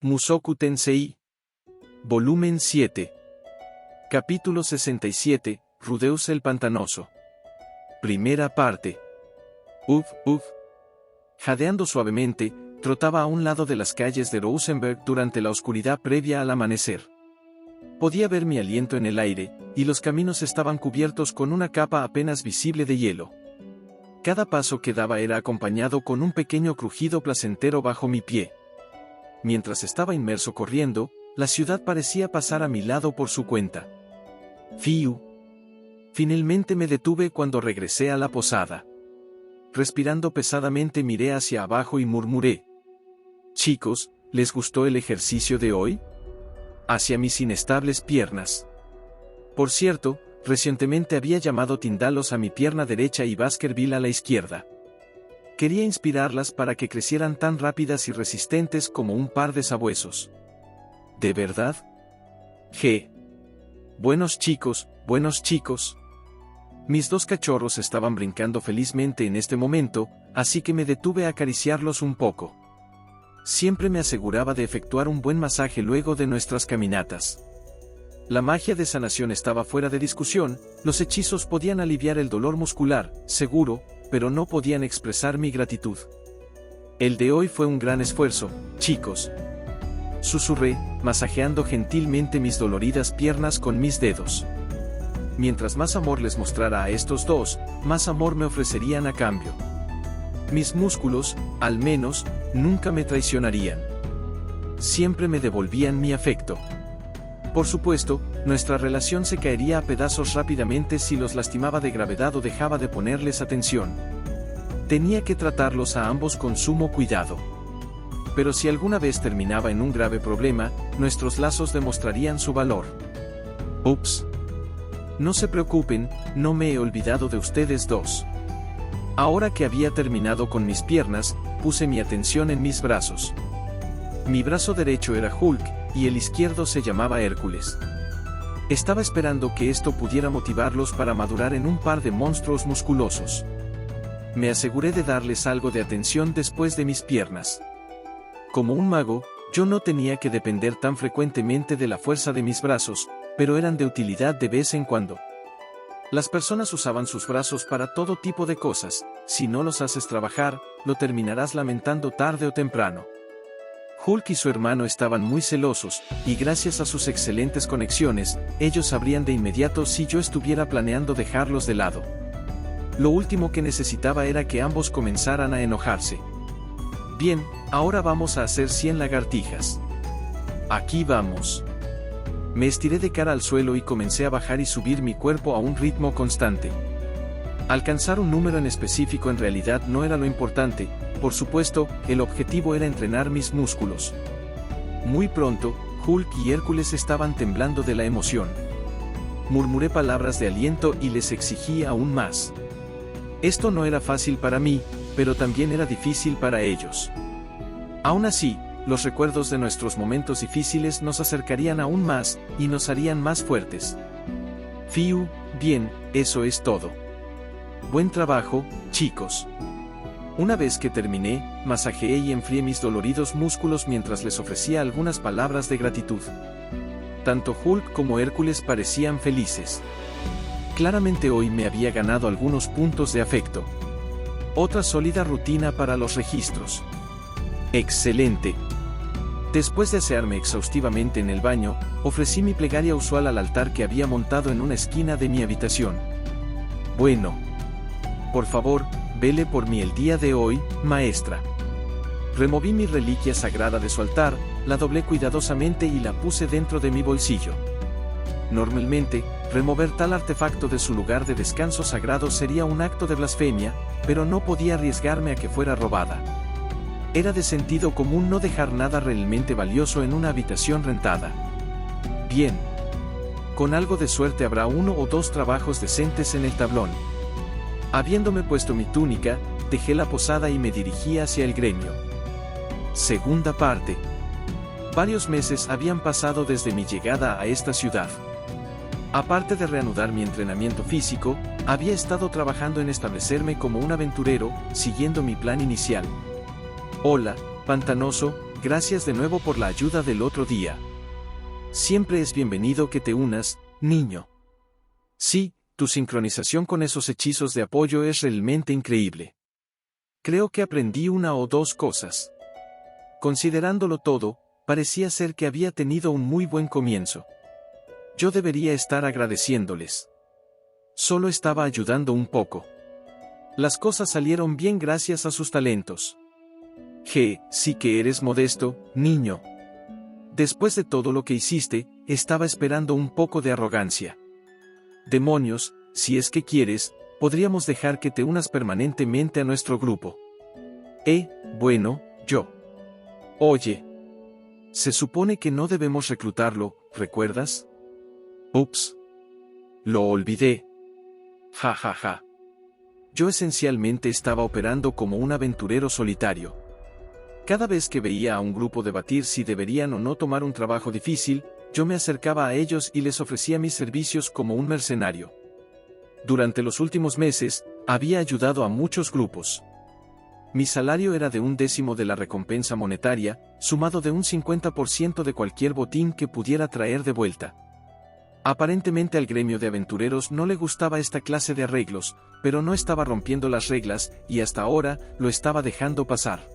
Mushoku Tensei. Volumen 7. Capítulo 67, Rudeus el Pantanoso. Primera parte. Uf. Jadeando suavemente, trotaba a un lado de las calles de Rosenberg durante la oscuridad previa al amanecer. Podía ver mi aliento en el aire, y los caminos estaban cubiertos con una capa apenas visible de hielo. Cada paso que daba era acompañado con un pequeño crujido placentero bajo mi pie. Mientras estaba inmerso corriendo, la ciudad parecía pasar a mi lado por su cuenta. Fiu. Finalmente me detuve cuando regresé a la posada. Respirando pesadamente miré hacia abajo y murmuré: «Chicos, ¿les gustó el ejercicio de hoy?», hacia mis inestables piernas. Por cierto, recientemente había llamado Tindalos a mi pierna derecha y Baskerville a la izquierda. Quería inspirarlas para que crecieran tan rápidas y resistentes como un par de sabuesos. ¿De verdad? Buenos chicos. Mis dos cachorros estaban brincando felizmente en este momento, así que me detuve a acariciarlos un poco. Siempre me aseguraba de efectuar un buen masaje luego de nuestras caminatas. La magia de sanación estaba fuera de discusión, los hechizos podían aliviar el dolor muscular, seguro, pero no podían expresar mi gratitud. El de hoy fue un gran esfuerzo, chicos. Susurré, masajeando gentilmente mis doloridas piernas con mis dedos. Mientras más amor les mostrara a estos dos, más amor me ofrecerían a cambio. Mis músculos, al menos, nunca me traicionarían. Siempre me devolvían mi afecto. Por supuesto, nuestra relación se caería a pedazos rápidamente si los lastimaba de gravedad o dejaba de ponerles atención. Tenía que tratarlos a ambos con sumo cuidado. Pero si alguna vez terminaba en un grave problema, nuestros lazos demostrarían su valor. Ups. No se preocupen, no me he olvidado de ustedes dos. Ahora que había terminado con mis piernas, puse mi atención en mis brazos. Mi brazo derecho era Hulk, y el izquierdo se llamaba Hércules. Estaba esperando que esto pudiera motivarlos para madurar en un par de monstruos musculosos. Me aseguré de darles algo de atención después de mis piernas. Como un mago, yo no tenía que depender tan frecuentemente de la fuerza de mis brazos, pero eran de utilidad de vez en cuando. Las personas usaban sus brazos para todo tipo de cosas. Si no los haces trabajar, lo terminarás lamentando tarde o temprano. Hulk y su hermano estaban muy celosos, y gracias a sus excelentes conexiones, ellos sabrían de inmediato si yo estuviera planeando dejarlos de lado. Lo último que necesitaba era que ambos comenzaran a enojarse. Bien, ahora vamos a hacer 100 lagartijas. Aquí vamos. Me estiré de cara al suelo y comencé a bajar y subir mi cuerpo a un ritmo constante. Alcanzar un número en específico en realidad no era lo importante. Por supuesto, el objetivo era entrenar mis músculos. Muy pronto, Hulk y Hércules estaban temblando de la emoción. Murmuré palabras de aliento y les exigí aún más. Esto no era fácil para mí, pero también era difícil para ellos. Aún así, los recuerdos de nuestros momentos difíciles nos acercarían aún más, y nos harían más fuertes. Fiu, bien, eso es todo. Buen trabajo, chicos. Una vez que terminé, masajeé y enfrié mis doloridos músculos mientras les ofrecía algunas palabras de gratitud. Tanto Hulk como Hércules parecían felices. Claramente hoy me había ganado algunos puntos de afecto. Otra sólida rutina para los registros. Excelente. Después de asearme exhaustivamente en el baño, ofrecí mi plegaria usual al altar que había montado en una esquina de mi habitación. Bueno. Por favor, vele por mí el día de hoy, maestra. Removí mi reliquia sagrada de su altar, la doblé cuidadosamente y la puse dentro de mi bolsillo. Normalmente, remover tal artefacto de su lugar de descanso sagrado sería un acto de blasfemia, pero no podía arriesgarme a que fuera robada. Era de sentido común no dejar nada realmente valioso en una habitación rentada. Bien. Con algo de suerte habrá 1 o 2 trabajos decentes en el tablón. Habiéndome puesto mi túnica, dejé la posada y me dirigí hacia el gremio. Segunda parte. Varios meses habían pasado desde mi llegada a esta ciudad. Aparte de reanudar mi entrenamiento físico, había estado trabajando en establecerme como un aventurero, siguiendo mi plan inicial. Hola, Pantanoso, gracias de nuevo por la ayuda del otro día. Siempre es bienvenido que te unas, niño. Sí, tu sincronización con esos hechizos de apoyo es realmente increíble. Creo que aprendí una o dos cosas. Considerándolo todo, parecía ser que había tenido un muy buen comienzo. Yo debería estar agradeciéndoles. Solo estaba ayudando un poco. Las cosas salieron bien gracias a sus talentos. Sí que eres modesto, niño. Después de todo lo que hiciste, estaba esperando un poco de arrogancia. Demonios, si es que quieres, podríamos dejar que te unas permanentemente a nuestro grupo. Bueno, yo. Oye. Se supone que no debemos reclutarlo, ¿recuerdas? Ups. Lo olvidé. Ja ja ja. Yo esencialmente estaba operando como un aventurero solitario. Cada vez que veía a un grupo debatir si deberían o no tomar un trabajo difícil, yo me acercaba a ellos y les ofrecía mis servicios como un mercenario. Durante los últimos meses, había ayudado a muchos grupos. Mi salario era de 1/10 de la recompensa monetaria, sumado de un 50% de cualquier botín que pudiera traer de vuelta. Aparentemente al gremio de aventureros no le gustaba esta clase de arreglos, pero no estaba rompiendo las reglas, y hasta ahora, lo estaba dejando pasar.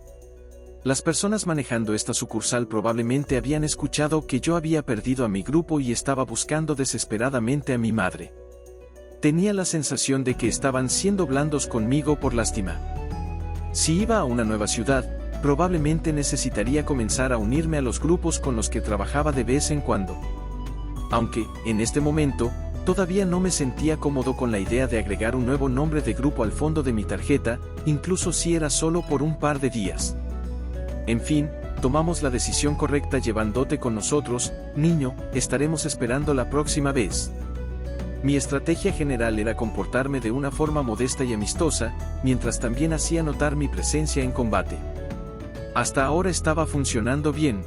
Las personas manejando esta sucursal probablemente habían escuchado que yo había perdido a mi grupo y estaba buscando desesperadamente a mi madre. Tenía la sensación de que estaban siendo blandos conmigo por lástima. Si iba a una nueva ciudad, probablemente necesitaría comenzar a unirme a los grupos con los que trabajaba de vez en cuando. Aunque, en este momento, todavía no me sentía cómodo con la idea de agregar un nuevo nombre de grupo al fondo de mi tarjeta, incluso si era solo por un par de días. En fin, tomamos la decisión correcta llevándote con nosotros, niño, estaremos esperando la próxima vez. Mi estrategia general era comportarme de una forma modesta y amistosa, mientras también hacía notar mi presencia en combate. Hasta ahora estaba funcionando bien.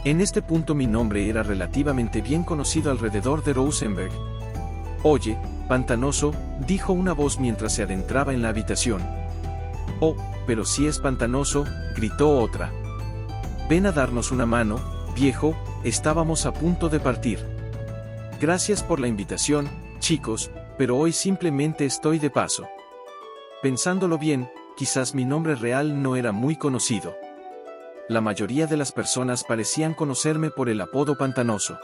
En este punto mi nombre era relativamente bien conocido alrededor de Rosenberg. Oye, pantanoso, dijo una voz mientras se adentraba en la habitación. Oh, pero si es pantanoso, gritó otra. Ven a darnos una mano, viejo, estábamos a punto de partir. Gracias por la invitación, chicos, pero hoy simplemente estoy de paso. Pensándolo bien, quizás mi nombre real no era muy conocido. La mayoría de las personas parecían conocerme por el apodo pantanoso.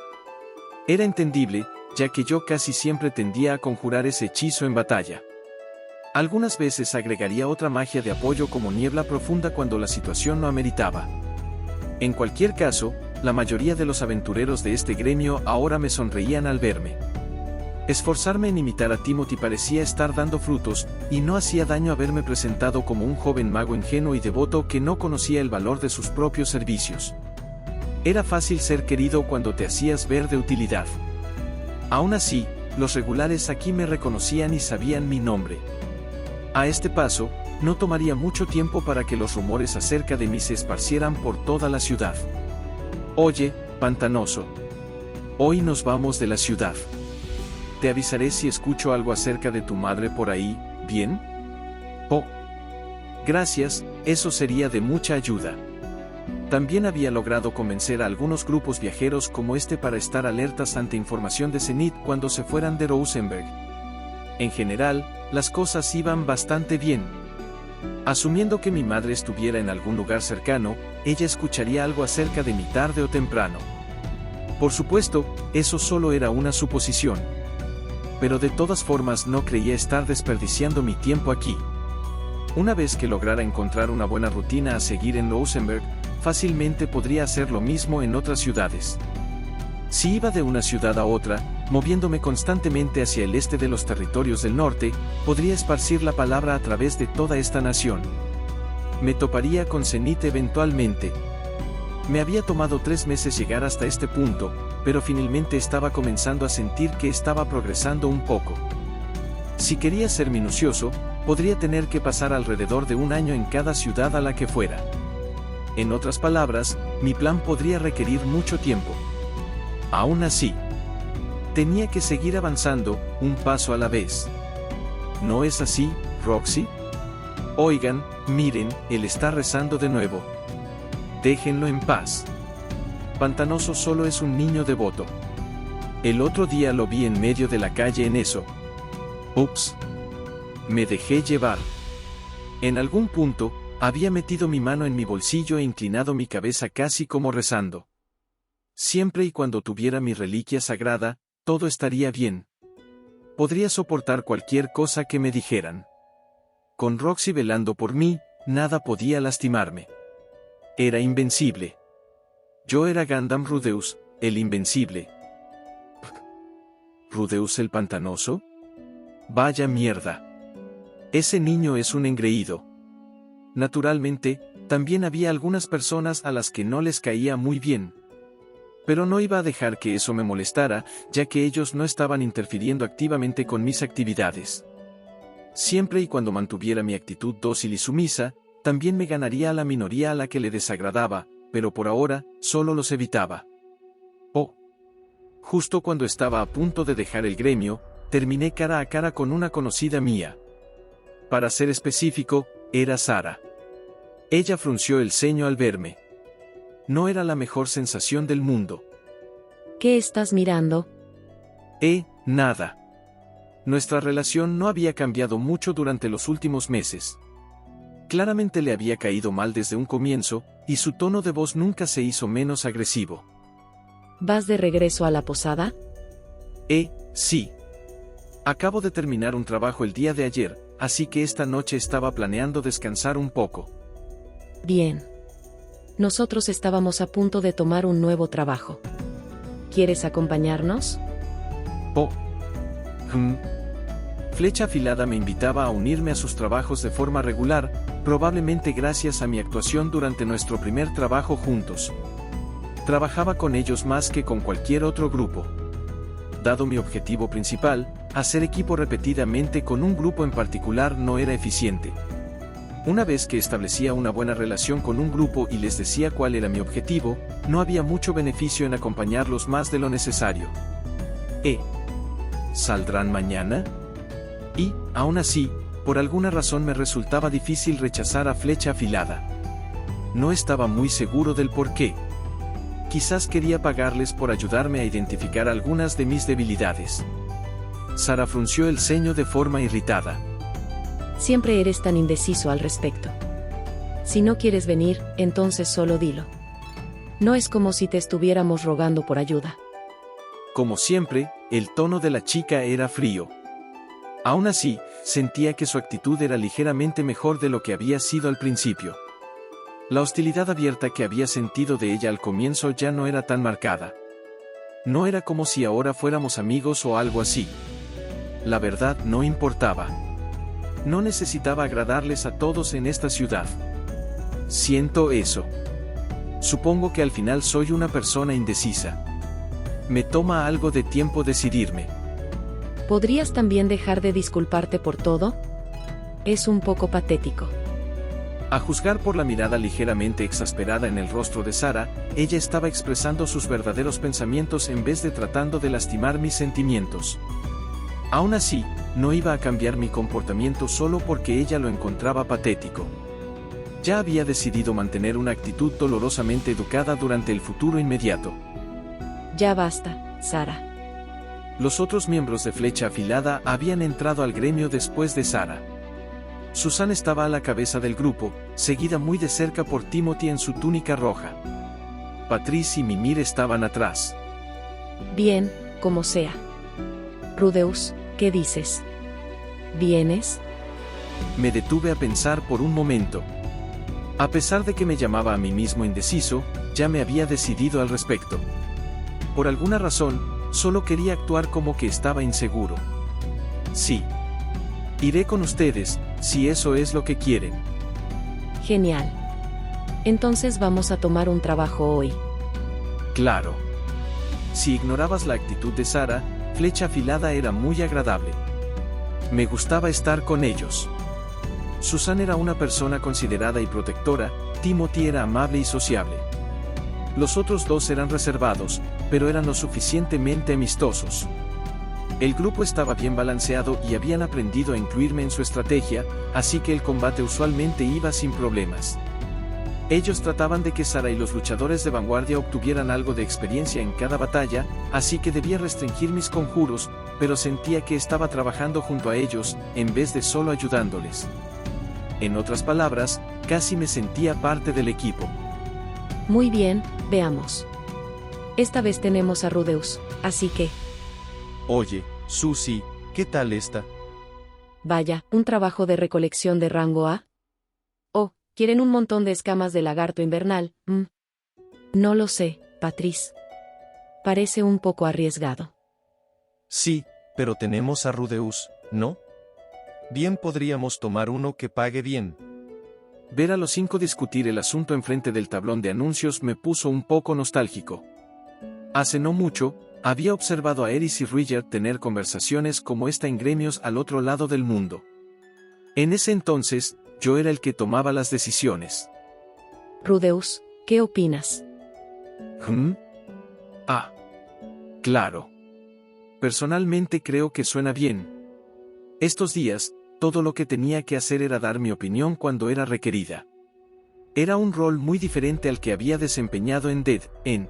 Era entendible, ya que yo casi siempre tendía a conjurar ese hechizo en batalla. Algunas veces agregaría otra magia de apoyo como niebla profunda cuando la situación lo ameritaba. En cualquier caso, la mayoría de los aventureros de este gremio ahora me sonreían al verme. Esforzarme en imitar a Timothy parecía estar dando frutos, y no hacía daño haberme presentado como un joven mago ingenuo y devoto que no conocía el valor de sus propios servicios. Era fácil ser querido cuando te hacías ver de utilidad. Aún así, los regulares aquí me reconocían y sabían mi nombre. A este paso, no tomaría mucho tiempo para que los rumores acerca de mí se esparcieran por toda la ciudad. Oye, pantanoso. Hoy nos vamos de la ciudad. Te avisaré si escucho algo acerca de tu madre por ahí, ¿bien? Oh. Gracias, eso sería de mucha ayuda. También había logrado convencer a algunos grupos viajeros como este para estar alertas ante información de Zenith cuando se fueran de Rosenberg. En general, las cosas iban bastante bien. Asumiendo que mi madre estuviera en algún lugar cercano, ella escucharía algo acerca de mí tarde o temprano. Por supuesto, eso solo era una suposición. Pero de todas formas no creía estar desperdiciando mi tiempo aquí. Una vez que lograra encontrar una buena rutina a seguir en Rosenberg, fácilmente podría hacer lo mismo en otras ciudades. Si iba de una ciudad a otra, moviéndome constantemente hacia el este de los territorios del norte, podría esparcir la palabra a través de toda esta nación. Me toparía con Zenith eventualmente. Me había tomado 3 meses llegar hasta este punto, pero finalmente estaba comenzando a sentir que estaba progresando un poco. Si quería ser minucioso, podría tener que pasar alrededor de 1 año en cada ciudad a la que fuera. En otras palabras, mi plan podría requerir mucho tiempo. Aún así, tenía que seguir avanzando, un paso a la vez. ¿No es así, Roxy? Oigan, miren, él está rezando de nuevo. Déjenlo en paz. Pantanoso solo es un niño devoto. El otro día lo vi en medio de la calle en eso. Ups. Me dejé llevar. En algún punto, había metido mi mano en mi bolsillo e inclinado mi cabeza casi como rezando. Siempre y cuando tuviera mi reliquia sagrada, todo estaría bien. Podría soportar cualquier cosa que me dijeran. Con Roxy velando por mí, nada podía lastimarme. Era invencible. Yo era Gundam Rudeus, el invencible. ¿Rudeus el pantanoso? Vaya mierda. Ese niño es un engreído. Naturalmente, también había algunas personas a las que no les caía muy bien. Pero no iba a dejar que eso me molestara, ya que ellos no estaban interfiriendo activamente con mis actividades. Siempre y cuando mantuviera mi actitud dócil y sumisa, también me ganaría a la minoría a la que le desagradaba, pero por ahora, solo los evitaba. Oh. Justo cuando estaba a punto de dejar el gremio, terminé cara a cara con una conocida mía. Para ser específico, era Sara. Ella frunció el ceño al verme. No era la mejor sensación del mundo. ¿Qué estás mirando? Nada. Nuestra relación no había cambiado mucho durante los últimos meses. Claramente le había caído mal desde un comienzo, y su tono de voz nunca se hizo menos agresivo. ¿Vas de regreso a la posada? Sí. Acabo de terminar un trabajo el día de ayer, así que esta noche estaba planeando descansar un poco. Bien. Nosotros estábamos a punto de tomar un nuevo trabajo. ¿Quieres acompañarnos? Flecha Afilada me invitaba a unirme a sus trabajos de forma regular, probablemente gracias a mi actuación durante nuestro primer trabajo juntos. Trabajaba con ellos más que con cualquier otro grupo. Dado mi objetivo principal, hacer equipo repetidamente con un grupo en particular no era eficiente. Una vez que establecía una buena relación con un grupo y les decía cuál era mi objetivo, no había mucho beneficio en acompañarlos más de lo necesario. ¿Saldrán mañana? Y, aún así, por alguna razón me resultaba difícil rechazar a Flecha Afilada. No estaba muy seguro del porqué. Quizás quería pagarles por ayudarme a identificar algunas de mis debilidades. Sara frunció el ceño de forma irritada. Siempre eres tan indeciso al respecto. Si no quieres venir, entonces solo dilo. No es como si te estuviéramos rogando por ayuda. Como siempre, el tono de la chica era frío. Aún así, sentía que su actitud era ligeramente mejor de lo que había sido al principio. La hostilidad abierta que había sentido de ella al comienzo ya no era tan marcada. No era como si ahora fuéramos amigos o algo así. La verdad no importaba. No necesitaba agradarles a todos en esta ciudad. Siento eso. Supongo que al final soy una persona indecisa. Me toma algo de tiempo decidirme. ¿Podrías también dejar de disculparte por todo? Es un poco patético. A juzgar por la mirada ligeramente exasperada en el rostro de Sara, ella estaba expresando sus verdaderos pensamientos en vez de tratando de lastimar mis sentimientos. Aún así, no iba a cambiar mi comportamiento solo porque ella lo encontraba patético. Ya había decidido mantener una actitud dolorosamente educada durante el futuro inmediato. Ya basta, Sara. Los otros miembros de Flecha Afilada habían entrado al gremio después de Sara. Susan estaba a la cabeza del grupo, seguida muy de cerca por Timothy en su túnica roja. Patrice y Mimir estaban atrás. Bien, como sea. Rudeus, ¿qué dices? ¿Vienes? Me detuve a pensar por un momento. A pesar de que me llamaba a mí mismo indeciso, ya me había decidido al respecto. Por alguna razón, solo quería actuar como que estaba inseguro. Sí. Iré con ustedes, si eso es lo que quieren. Genial. Entonces vamos a tomar un trabajo hoy. Claro. Si ignorabas la actitud de Sara, Flecha Afilada era muy agradable. Me gustaba estar con ellos. Susan era una persona considerada y protectora, Timothy era amable y sociable. Los otros dos eran reservados, pero eran lo suficientemente amistosos. El grupo estaba bien balanceado y habían aprendido a incluirme en su estrategia, así que el combate usualmente iba sin problemas. Ellos trataban de que Sara y los luchadores de vanguardia obtuvieran algo de experiencia en cada batalla, así que debía restringir mis conjuros, pero sentía que estaba trabajando junto a ellos, en vez de solo ayudándoles. En otras palabras, casi me sentía parte del equipo. Muy bien, veamos. Esta vez tenemos a Rudeus, así que... Oye, Susie, ¿qué tal esta? Vaya, un trabajo de recolección de rango A. Oh, ¿quieren un montón de escamas de lagarto invernal? No lo sé, Patrice. Parece un poco arriesgado. Sí, pero tenemos a Rudeus, ¿no? Bien podríamos tomar uno que pague bien. Ver a los 5 discutir el asunto enfrente del tablón de anuncios me puso un poco nostálgico. Hace no mucho, había observado a Eris y Ruiger tener conversaciones como esta en gremios al otro lado del mundo. En ese entonces, yo era el que tomaba las decisiones. Rudeus, ¿qué opinas? Ah. Claro. Personalmente creo que suena bien. Estos días, todo lo que tenía que hacer era dar mi opinión cuando era requerida. Era un rol muy diferente al que había desempeñado en Dead End.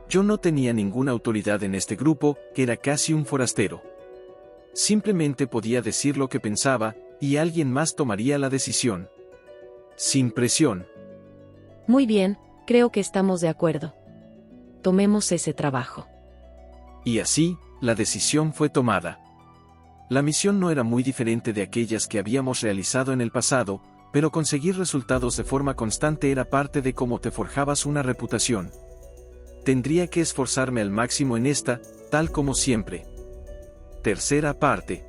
Yo no tenía ninguna autoridad en este grupo, que era casi un forastero. Simplemente podía decir lo que pensaba, y alguien más tomaría la decisión. Sin presión. Muy bien, creo que estamos de acuerdo. Tomemos ese trabajo. Y así, la decisión fue tomada. La misión no era muy diferente de aquellas que habíamos realizado en el pasado, pero conseguir resultados de forma constante era parte de cómo te forjabas una reputación. Tendría que esforzarme al máximo en esta, tal como siempre. Tercera parte.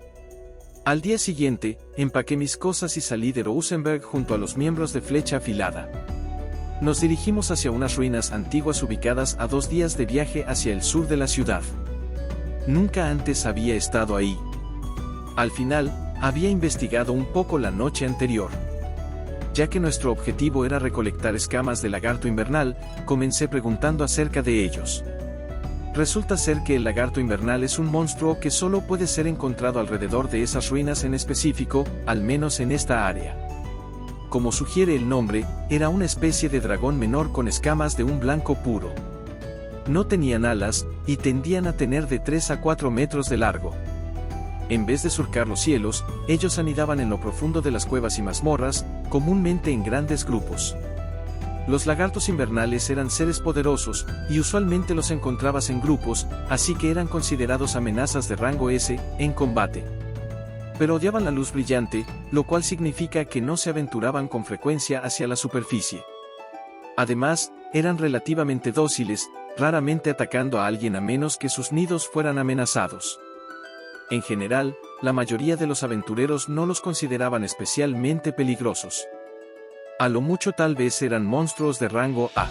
Al día siguiente, empaqué mis cosas y salí de Rosenberg junto a los miembros de Flecha Afilada. Nos dirigimos hacia unas ruinas antiguas ubicadas a 2 días de viaje hacia el sur de la ciudad. Nunca antes había estado ahí. Al final, había investigado un poco la noche anterior. Ya que nuestro objetivo era recolectar escamas de lagarto invernal, comencé preguntando acerca de ellos. Resulta ser que el lagarto invernal es un monstruo que solo puede ser encontrado alrededor de esas ruinas en específico, al menos en esta área. Como sugiere el nombre, era una especie de dragón menor con escamas de un blanco puro. No tenían alas, y tendían a tener de 3 a 4 metros de largo. En vez de surcar los cielos, ellos anidaban en lo profundo de las cuevas y mazmorras, comúnmente en grandes grupos. Los lagartos invernales eran seres poderosos, y usualmente los encontrabas en grupos, así que eran considerados amenazas de rango S, en combate. Pero odiaban la luz brillante, lo cual significa que no se aventuraban con frecuencia hacia la superficie. Además, eran relativamente dóciles, raramente atacando a alguien a menos que sus nidos fueran amenazados. En general, la mayoría de los aventureros no los consideraban especialmente peligrosos. A lo mucho tal vez eran monstruos de rango A.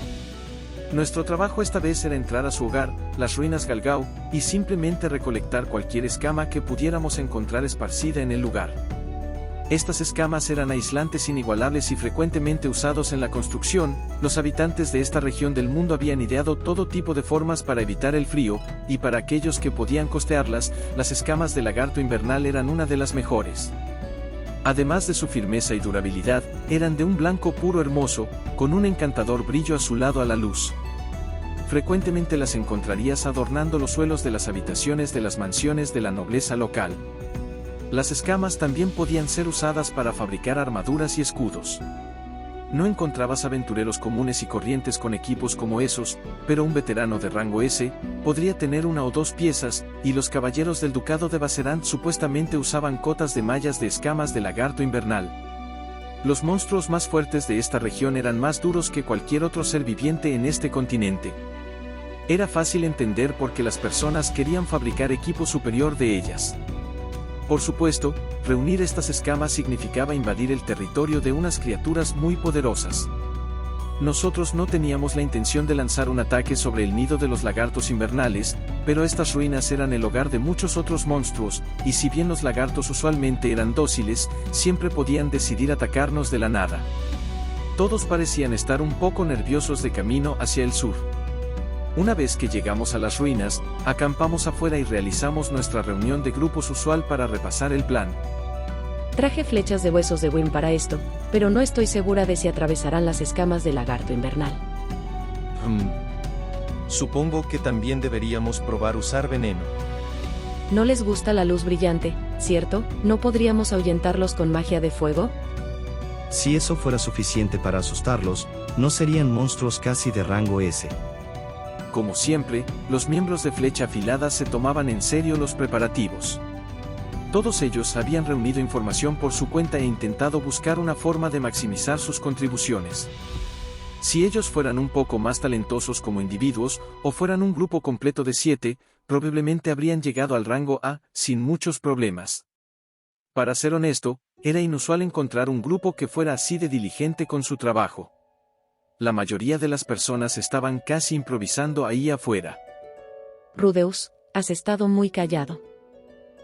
Nuestro trabajo esta vez era entrar a su hogar, las ruinas Galgao, y simplemente recolectar cualquier escama que pudiéramos encontrar esparcida en el lugar. Estas escamas eran aislantes inigualables y frecuentemente usados en la construcción. Los habitantes de esta región del mundo habían ideado todo tipo de formas para evitar el frío, y para aquellos que podían costearlas, las escamas de lagarto invernal eran una de las mejores. Además de su firmeza y durabilidad, eran de un blanco puro hermoso, con un encantador brillo azulado a la luz. Frecuentemente las encontrarías adornando los suelos de las habitaciones de las mansiones de la nobleza local. Las escamas también podían ser usadas para fabricar armaduras y escudos. No encontrabas aventureros comunes y corrientes con equipos como esos, pero un veterano de rango S podría tener 1 o 2 piezas, y los caballeros del ducado de Basserand supuestamente usaban cotas de mallas de escamas de lagarto invernal. Los monstruos más fuertes de esta región eran más duros que cualquier otro ser viviente en este continente. Era fácil entender por qué las personas querían fabricar equipo superior de ellas. Por supuesto, reunir estas escamas significaba invadir el territorio de unas criaturas muy poderosas. Nosotros no teníamos la intención de lanzar un ataque sobre el nido de los lagartos invernales, pero estas ruinas eran el hogar de muchos otros monstruos, y si bien los lagartos usualmente eran dóciles, siempre podían decidir atacarnos de la nada. Todos parecían estar un poco nerviosos de camino hacia el sur. Una vez que llegamos a las ruinas, acampamos afuera y realizamos nuestra reunión de grupos usual para repasar el plan. Traje flechas de huesos de Wyrm para esto, pero no estoy segura de si atravesarán las escamas del lagarto invernal. Supongo que también deberíamos probar usar veneno. No les gusta la luz brillante, ¿cierto? ¿No podríamos ahuyentarlos con magia de fuego? Si eso fuera suficiente para asustarlos, no serían monstruos casi de rango S. Como siempre, los miembros de Flecha Afilada se tomaban en serio los preparativos. Todos ellos habían reunido información por su cuenta e intentado buscar una forma de maximizar sus contribuciones. Si ellos fueran un poco más talentosos como individuos, o fueran un grupo completo de 7, probablemente habrían llegado al rango A, sin muchos problemas. Para ser honesto, era inusual encontrar un grupo que fuera así de diligente con su trabajo. La mayoría de las personas estaban casi improvisando ahí afuera. Rudeus, has estado muy callado.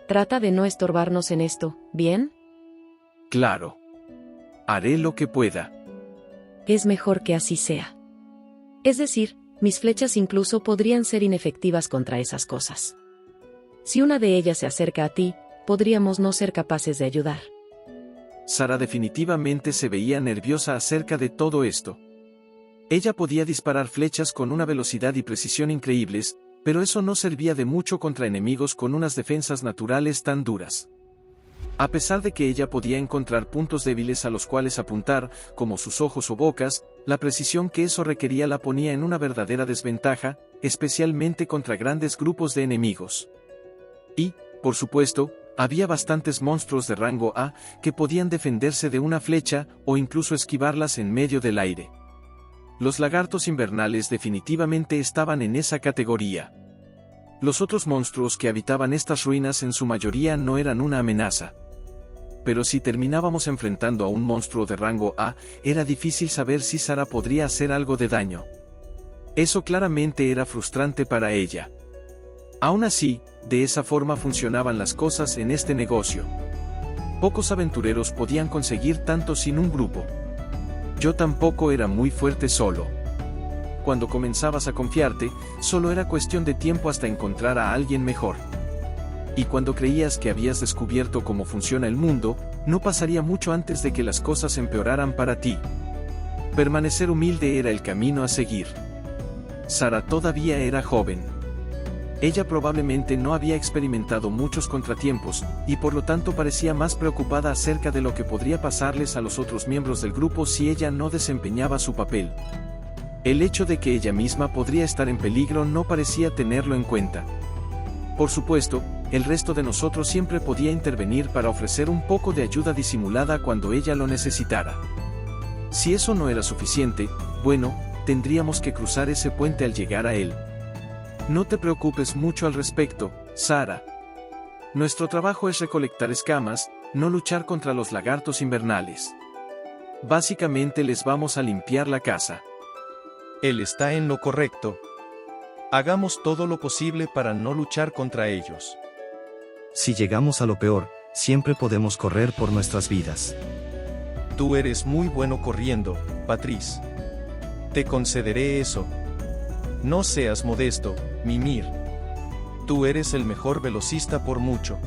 Trata de no estorbarnos en esto, ¿bien? Claro. Haré lo que pueda. Es mejor que así sea. Es decir, mis flechas incluso podrían ser inefectivas contra esas cosas. Si una de ellas se acerca a ti, podríamos no ser capaces de ayudar. Sara definitivamente se veía nerviosa acerca de todo esto. Ella podía disparar flechas con una velocidad y precisión increíbles, pero eso no servía de mucho contra enemigos con unas defensas naturales tan duras. A pesar de que ella podía encontrar puntos débiles a los cuales apuntar, como sus ojos o bocas, la precisión que eso requería la ponía en una verdadera desventaja, especialmente contra grandes grupos de enemigos. Y, por supuesto, había bastantes monstruos de rango A que podían defenderse de una flecha o incluso esquivarlas en medio del aire. Los lagartos invernales definitivamente estaban en esa categoría. Los otros monstruos que habitaban estas ruinas en su mayoría no eran una amenaza. Pero si terminábamos enfrentando a un monstruo de rango A, era difícil saber si Sara podría hacer algo de daño. Eso claramente era frustrante para ella. Aún así, de esa forma funcionaban las cosas en este negocio. Pocos aventureros podían conseguir tanto sin un grupo. Yo tampoco era muy fuerte solo. Cuando comenzabas a confiarte, solo era cuestión de tiempo hasta encontrar a alguien mejor. Y cuando creías que habías descubierto cómo funciona el mundo, no pasaría mucho antes de que las cosas empeoraran para ti. Permanecer humilde era el camino a seguir. Sara todavía era joven. Ella probablemente no había experimentado muchos contratiempos, y por lo tanto parecía más preocupada acerca de lo que podría pasarles a los otros miembros del grupo si ella no desempeñaba su papel. El hecho de que ella misma podría estar en peligro no parecía tenerlo en cuenta. Por supuesto, el resto de nosotros siempre podía intervenir para ofrecer un poco de ayuda disimulada cuando ella lo necesitara. Si eso no era suficiente, bueno, tendríamos que cruzar ese puente al llegar a él. No te preocupes mucho al respecto, Sara. Nuestro trabajo es recolectar escamas, no luchar contra los lagartos invernales. Básicamente les vamos a limpiar la casa. Él está en lo correcto. Hagamos todo lo posible para no luchar contra ellos. Si llegamos a lo peor, siempre podemos correr por nuestras vidas. Tú eres muy bueno corriendo, Patrice. Te concederé eso. No seas modesto, Mimir. Tú eres el mejor velocista por mucho.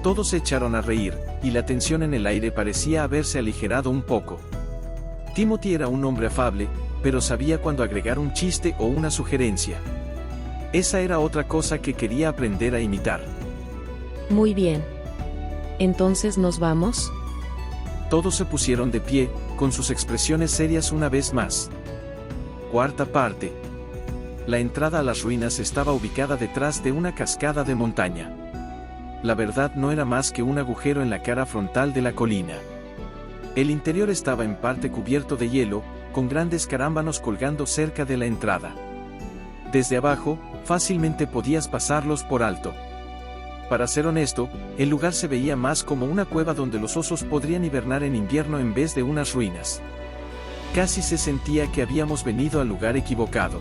Todos se echaron a reír, y la tensión en el aire parecía haberse aligerado un poco. Timothy era un hombre afable, pero sabía cuándo agregar un chiste o una sugerencia. Esa era otra cosa que quería aprender a imitar. Muy bien. ¿Entonces nos vamos? Todos se pusieron de pie, con sus expresiones serias una vez más. Cuarta parte. La entrada a las ruinas estaba ubicada detrás de una cascada de montaña. La verdad no era más que un agujero en la cara frontal de la colina. El interior estaba en parte cubierto de hielo, con grandes carámbanos colgando cerca de la entrada. Desde abajo, fácilmente podías pasarlos por alto. Para ser honesto, el lugar se veía más como una cueva donde los osos podrían hibernar en invierno en vez de unas ruinas. Casi se sentía que habíamos venido al lugar equivocado.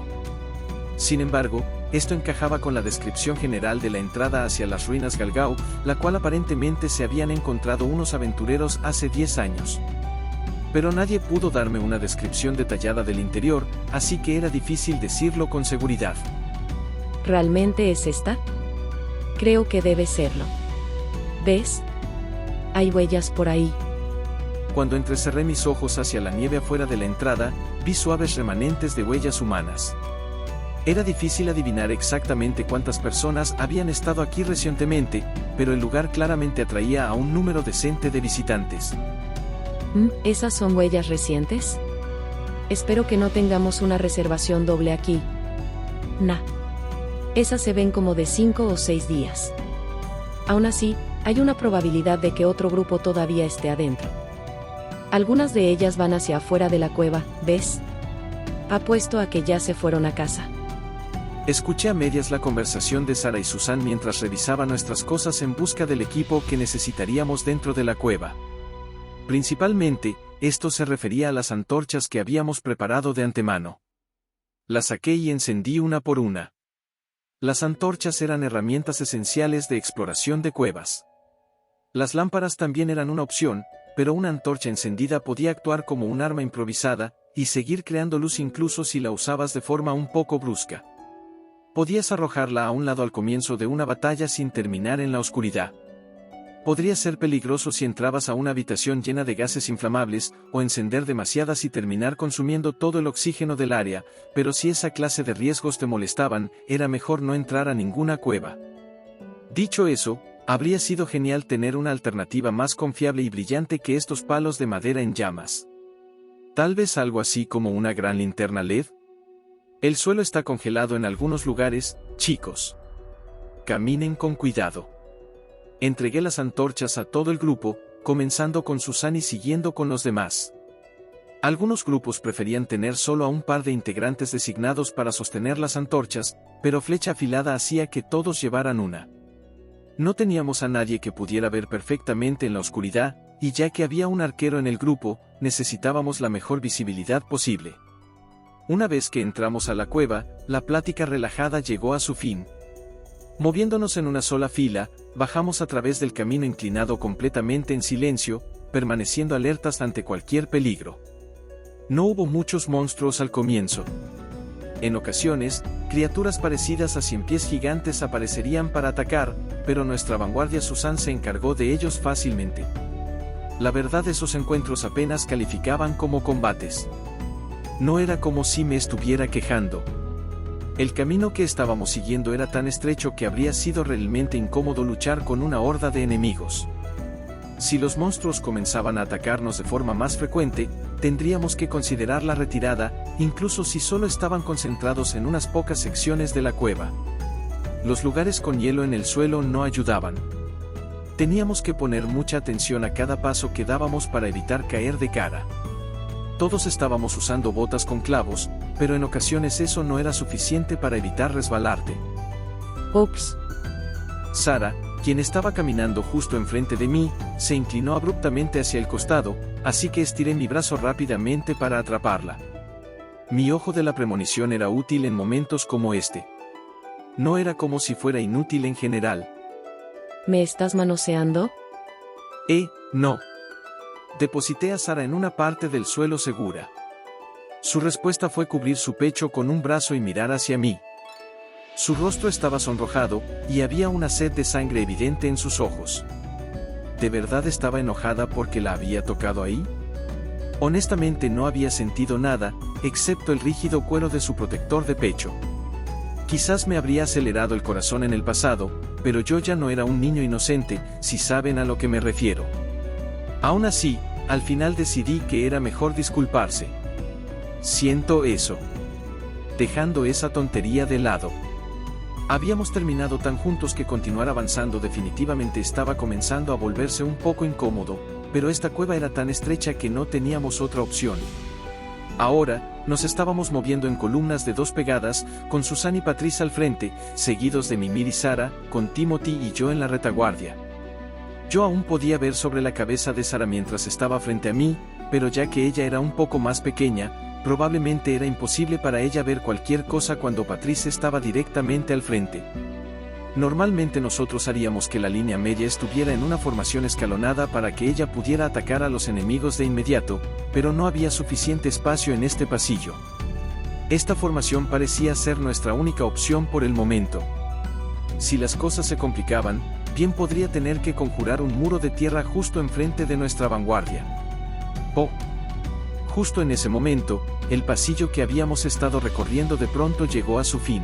Sin embargo, esto encajaba con la descripción general de la entrada hacia las ruinas Galgau, la cual aparentemente se habían encontrado unos aventureros hace 10 años. Pero nadie pudo darme una descripción detallada del interior, así que era difícil decirlo con seguridad. ¿Realmente es esta? Creo que debe serlo. ¿Ves? Hay huellas por ahí. Cuando entrecerré mis ojos hacia la nieve afuera de la entrada, vi suaves remanentes de huellas humanas. Era difícil adivinar exactamente cuántas personas habían estado aquí recientemente, pero el lugar claramente atraía a un número decente de visitantes. ¿Esas son huellas recientes? Espero que no tengamos una reservación doble aquí. Esas se ven como de 5 o 6 días. Aún así, hay una probabilidad de que otro grupo todavía esté adentro. Algunas de ellas van hacia afuera de la cueva, ¿ves? Apuesto a que ya se fueron a casa. Escuché a medias la conversación de Sara y Susan mientras revisaba nuestras cosas en busca del equipo que necesitaríamos dentro de la cueva. Principalmente, esto se refería a las antorchas que habíamos preparado de antemano. Las saqué y encendí una por una. Las antorchas eran herramientas esenciales de exploración de cuevas. Las lámparas también eran una opción, pero una antorcha encendida podía actuar como un arma improvisada, y seguir creando luz incluso si la usabas de forma un poco brusca. Podías arrojarla a un lado al comienzo de una batalla sin terminar en la oscuridad. Podría ser peligroso si entrabas a una habitación llena de gases inflamables, o encender demasiadas y terminar consumiendo todo el oxígeno del área, pero si esa clase de riesgos te molestaban, era mejor no entrar a ninguna cueva. Dicho eso, habría sido genial tener una alternativa más confiable y brillante que estos palos de madera en llamas. Tal vez algo así como una gran linterna LED. El suelo está congelado en algunos lugares, chicos. Caminen con cuidado. Entregué las antorchas a todo el grupo, comenzando con Susan y siguiendo con los demás. Algunos grupos preferían tener solo a un par de integrantes designados para sostener las antorchas, pero Flecha Afilada hacía que todos llevaran una. No teníamos a nadie que pudiera ver perfectamente en la oscuridad, y ya que había un arquero en el grupo, necesitábamos la mejor visibilidad posible. Una vez que entramos a la cueva, la plática relajada llegó a su fin. Moviéndonos en una sola fila, bajamos a través del camino inclinado completamente en silencio, permaneciendo alertas ante cualquier peligro. No hubo muchos monstruos al comienzo. En ocasiones, criaturas parecidas a ciempiés gigantes aparecerían para atacar, pero nuestra vanguardia Susan se encargó de ellos fácilmente. La verdad, esos encuentros apenas calificaban como combates. No era como si me estuviera quejando. El camino que estábamos siguiendo era tan estrecho que habría sido realmente incómodo luchar con una horda de enemigos. Si los monstruos comenzaban a atacarnos de forma más frecuente, tendríamos que considerar la retirada, incluso si solo estaban concentrados en unas pocas secciones de la cueva. Los lugares con hielo en el suelo no ayudaban. Teníamos que poner mucha atención a cada paso que dábamos para evitar caer de cara. Todos estábamos usando botas con clavos, pero en ocasiones eso no era suficiente para evitar resbalarte. Ups. Sara, quien estaba caminando justo enfrente de mí, se inclinó abruptamente hacia el costado, así que estiré mi brazo rápidamente para atraparla. Mi ojo de la premonición era útil en momentos como este. No era como si fuera inútil en general. ¿Me estás manoseando? No. Deposité a Sara en una parte del suelo segura. Su respuesta fue cubrir su pecho con un brazo y mirar hacia mí. Su rostro estaba sonrojado, y había una sed de sangre evidente en sus ojos. ¿De verdad estaba enojada porque la había tocado ahí? Honestamente no había sentido nada, excepto el rígido cuero de su protector de pecho. Quizás me habría acelerado el corazón en el pasado, pero yo ya no era un niño inocente, si saben a lo que me refiero. Aún así, al final decidí que era mejor disculparse. Siento eso. Dejando esa tontería de lado. Habíamos terminado tan juntos que continuar avanzando definitivamente estaba comenzando a volverse un poco incómodo, pero esta cueva era tan estrecha que no teníamos otra opción. Ahora, nos estábamos moviendo en columnas de 2 pegadas, con Susan y Patrice al frente, seguidos de Mimir y Sara, con Timothy y yo en la retaguardia. Yo aún podía ver sobre la cabeza de Sara mientras estaba frente a mí, pero ya que ella era un poco más pequeña, probablemente era imposible para ella ver cualquier cosa cuando Patrice estaba directamente al frente. Normalmente nosotros haríamos que la línea media estuviera en una formación escalonada para que ella pudiera atacar a los enemigos de inmediato, pero no había suficiente espacio en este pasillo. Esta formación parecía ser nuestra única opción por el momento. Si las cosas se complicaban, bien podría tener que conjurar un muro de tierra justo enfrente de nuestra vanguardia. Oh. Justo en ese momento, el pasillo que habíamos estado recorriendo de pronto llegó a su fin.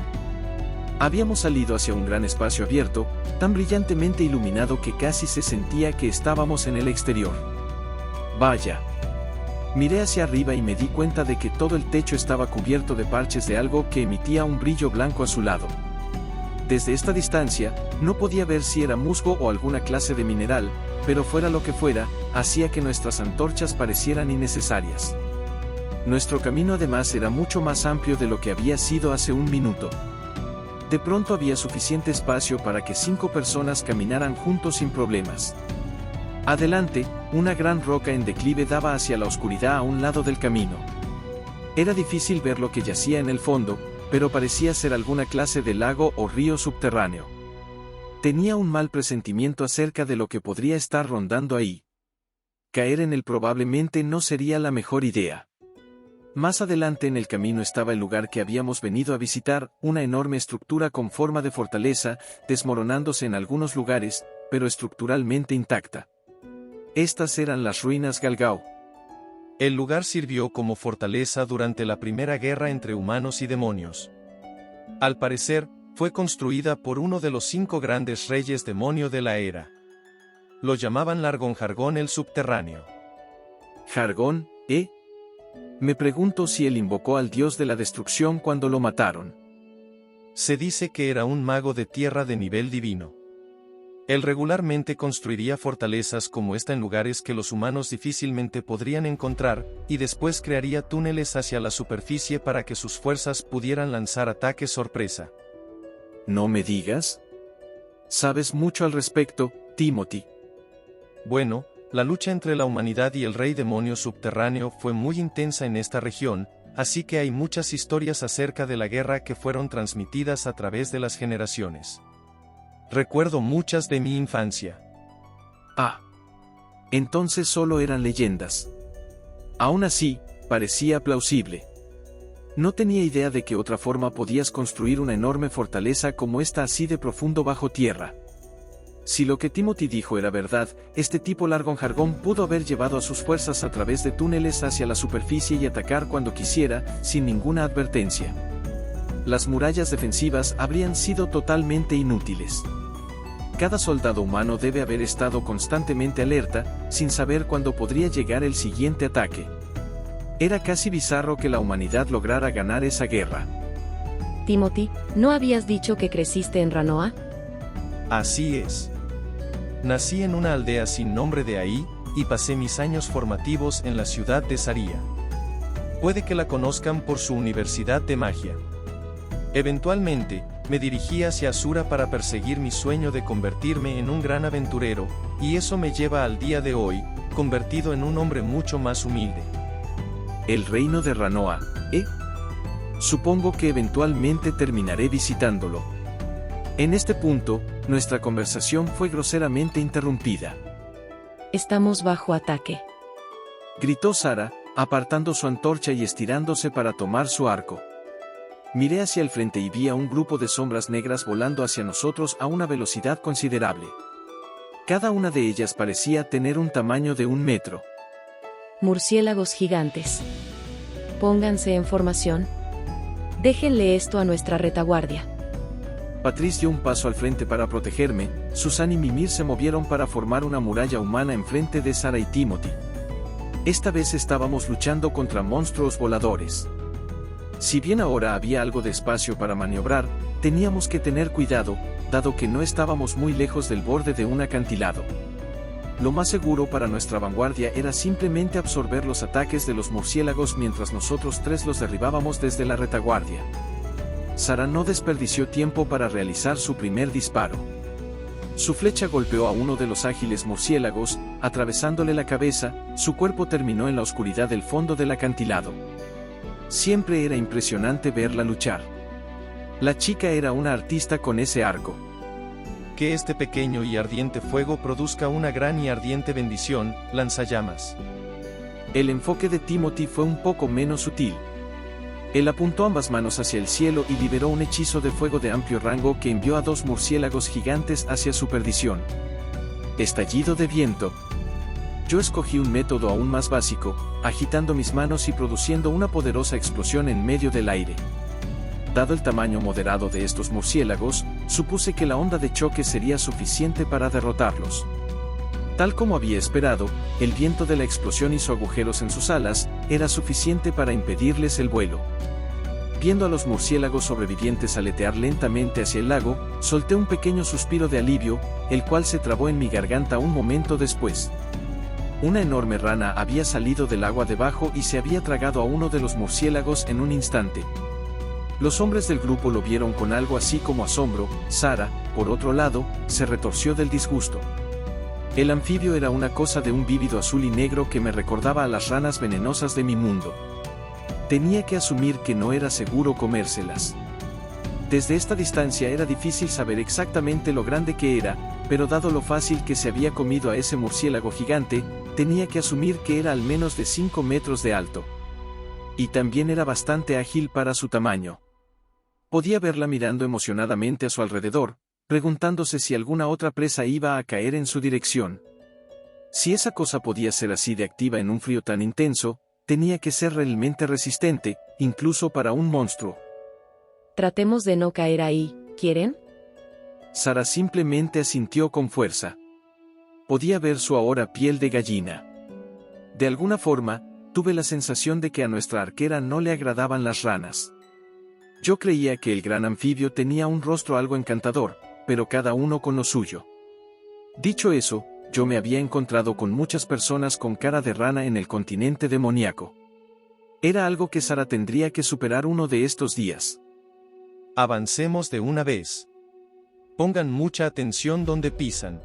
Habíamos salido hacia un gran espacio abierto, tan brillantemente iluminado que casi se sentía que estábamos en el exterior. Vaya. Miré hacia arriba y me di cuenta de que todo el techo estaba cubierto de parches de algo que emitía un brillo blanco azulado. Desde esta distancia, no podía ver si era musgo o alguna clase de mineral, pero fuera lo que fuera, hacía que nuestras antorchas parecieran innecesarias. Nuestro camino además era mucho más amplio de lo que había sido hace un minuto. De pronto había suficiente espacio para que 5 personas caminaran juntos sin problemas. Adelante, una gran roca en declive daba hacia la oscuridad a un lado del camino. Era difícil ver lo que yacía en el fondo, pero parecía ser alguna clase de lago o río subterráneo. Tenía un mal presentimiento acerca de lo que podría estar rondando ahí. Caer en él probablemente no sería la mejor idea. Más adelante en el camino estaba el lugar que habíamos venido a visitar, una enorme estructura con forma de fortaleza, desmoronándose en algunos lugares, pero estructuralmente intacta. Estas eran las ruinas Galgao. El lugar sirvió como fortaleza durante la primera guerra entre humanos y demonios. Al parecer, fue construida por uno de los 5 grandes reyes demonio de la era. Lo llamaban Largon Jargón el Subterráneo. ¿Jargón, eh? Me pregunto si él invocó al dios de la destrucción cuando lo mataron. Se dice que era un mago de tierra de nivel divino. Él regularmente construiría fortalezas como esta en lugares que los humanos difícilmente podrían encontrar, y después crearía túneles hacia la superficie para que sus fuerzas pudieran lanzar ataques sorpresa. ¿No me digas? Sabes mucho al respecto, Timothy. Bueno, la lucha entre la humanidad y el rey demonio subterráneo fue muy intensa en esta región, así que hay muchas historias acerca de la guerra que fueron transmitidas a través de las generaciones. Recuerdo muchas de mi infancia. Ah. Entonces solo eran leyendas. Aún así, parecía plausible. No tenía idea de que otra forma podías construir una enorme fortaleza como esta así de profundo bajo tierra. Si lo que Timothy dijo era verdad, este tipo Largon Jargón pudo haber llevado a sus fuerzas a través de túneles hacia la superficie y atacar cuando quisiera, sin ninguna advertencia. Las murallas defensivas habrían sido totalmente inútiles. Cada soldado humano debe haber estado constantemente alerta, sin saber cuándo podría llegar el siguiente ataque. Era casi bizarro que la humanidad lograra ganar esa guerra. Timothy, ¿no habías dicho que creciste en Ranoa? Así es. Nací en una aldea sin nombre de ahí, y pasé mis años formativos en la ciudad de Saria. Puede que la conozcan por su universidad de magia. Eventualmente, me dirigí hacia Asura para perseguir mi sueño de convertirme en un gran aventurero, y eso me lleva al día de hoy, convertido en un hombre mucho más humilde. El reino de Ranoa, ¿eh? Supongo que eventualmente terminaré visitándolo. En este punto, nuestra conversación fue groseramente interrumpida. Estamos bajo ataque. Gritó Sara, apartando su antorcha y estirándose para tomar su arco. Miré hacia el frente y vi a un grupo de sombras negras volando hacia nosotros a una velocidad considerable. Cada una de ellas parecía tener un tamaño de 1 metro. Murciélagos gigantes. Pónganse en formación. Déjenle esto a nuestra retaguardia. Patrice dio un paso al frente para protegerme, Susan y Mimir se movieron para formar una muralla humana enfrente de Sara y Timothy. Esta vez estábamos luchando contra monstruos voladores. Si bien ahora había algo de espacio para maniobrar, teníamos que tener cuidado, dado que no estábamos muy lejos del borde de un acantilado. Lo más seguro para nuestra vanguardia era simplemente absorber los ataques de los murciélagos mientras nosotros 3 los derribábamos desde la retaguardia. Sara no desperdició tiempo para realizar su primer disparo. Su flecha golpeó a uno de los ágiles murciélagos, atravesándole la cabeza, su cuerpo terminó en la oscuridad del fondo del acantilado. Siempre era impresionante verla luchar. La chica era una artista con ese arco. Que este pequeño y ardiente fuego produzca una gran y ardiente bendición, lanzallamas. El enfoque de Timothy fue un poco menos sutil. Él apuntó ambas manos hacia el cielo y liberó un hechizo de fuego de amplio rango que envió a 2 murciélagos gigantes hacia su perdición. Estallido de viento. Yo escogí un método aún más básico, agitando mis manos y produciendo una poderosa explosión en medio del aire. Dado el tamaño moderado de estos murciélagos, supuse que la onda de choque sería suficiente para derrotarlos. Tal como había esperado, el viento de la explosión hizo agujeros en sus alas, era suficiente para impedirles el vuelo. Viendo a los murciélagos sobrevivientes aletear lentamente hacia el lago, solté un pequeño suspiro de alivio, el cual se trabó en mi garganta un momento después. Una enorme rana había salido del agua debajo y se había tragado a uno de los murciélagos en un instante. Los hombres del grupo lo vieron con algo así como asombro. Sara, por otro lado, se retorció del disgusto. El anfibio era una cosa de un vívido azul y negro que me recordaba a las ranas venenosas de mi mundo. Tenía que asumir que no era seguro comérselas. Desde esta distancia era difícil saber exactamente lo grande que era, pero dado lo fácil que se había comido a ese murciélago gigante, tenía que asumir que era al menos de 5 metros de alto. Y también era bastante ágil para su tamaño. Podía verla mirando emocionadamente a su alrededor, preguntándose si alguna otra presa iba a caer en su dirección. Si esa cosa podía ser así de activa en un frío tan intenso, tenía que ser realmente resistente, incluso para un monstruo. Tratemos de no caer ahí, ¿quieren? Sara simplemente asintió con fuerza. Podía ver su ahora piel de gallina. De alguna forma, tuve la sensación de que a nuestra arquera no le agradaban las ranas. Yo creía que el gran anfibio tenía un rostro algo encantador, pero cada uno con lo suyo. Dicho eso, yo me había encontrado con muchas personas con cara de rana en el continente demoníaco. Era algo que Sara tendría que superar uno de estos días. Avancemos de una vez. Pongan mucha atención donde pisan.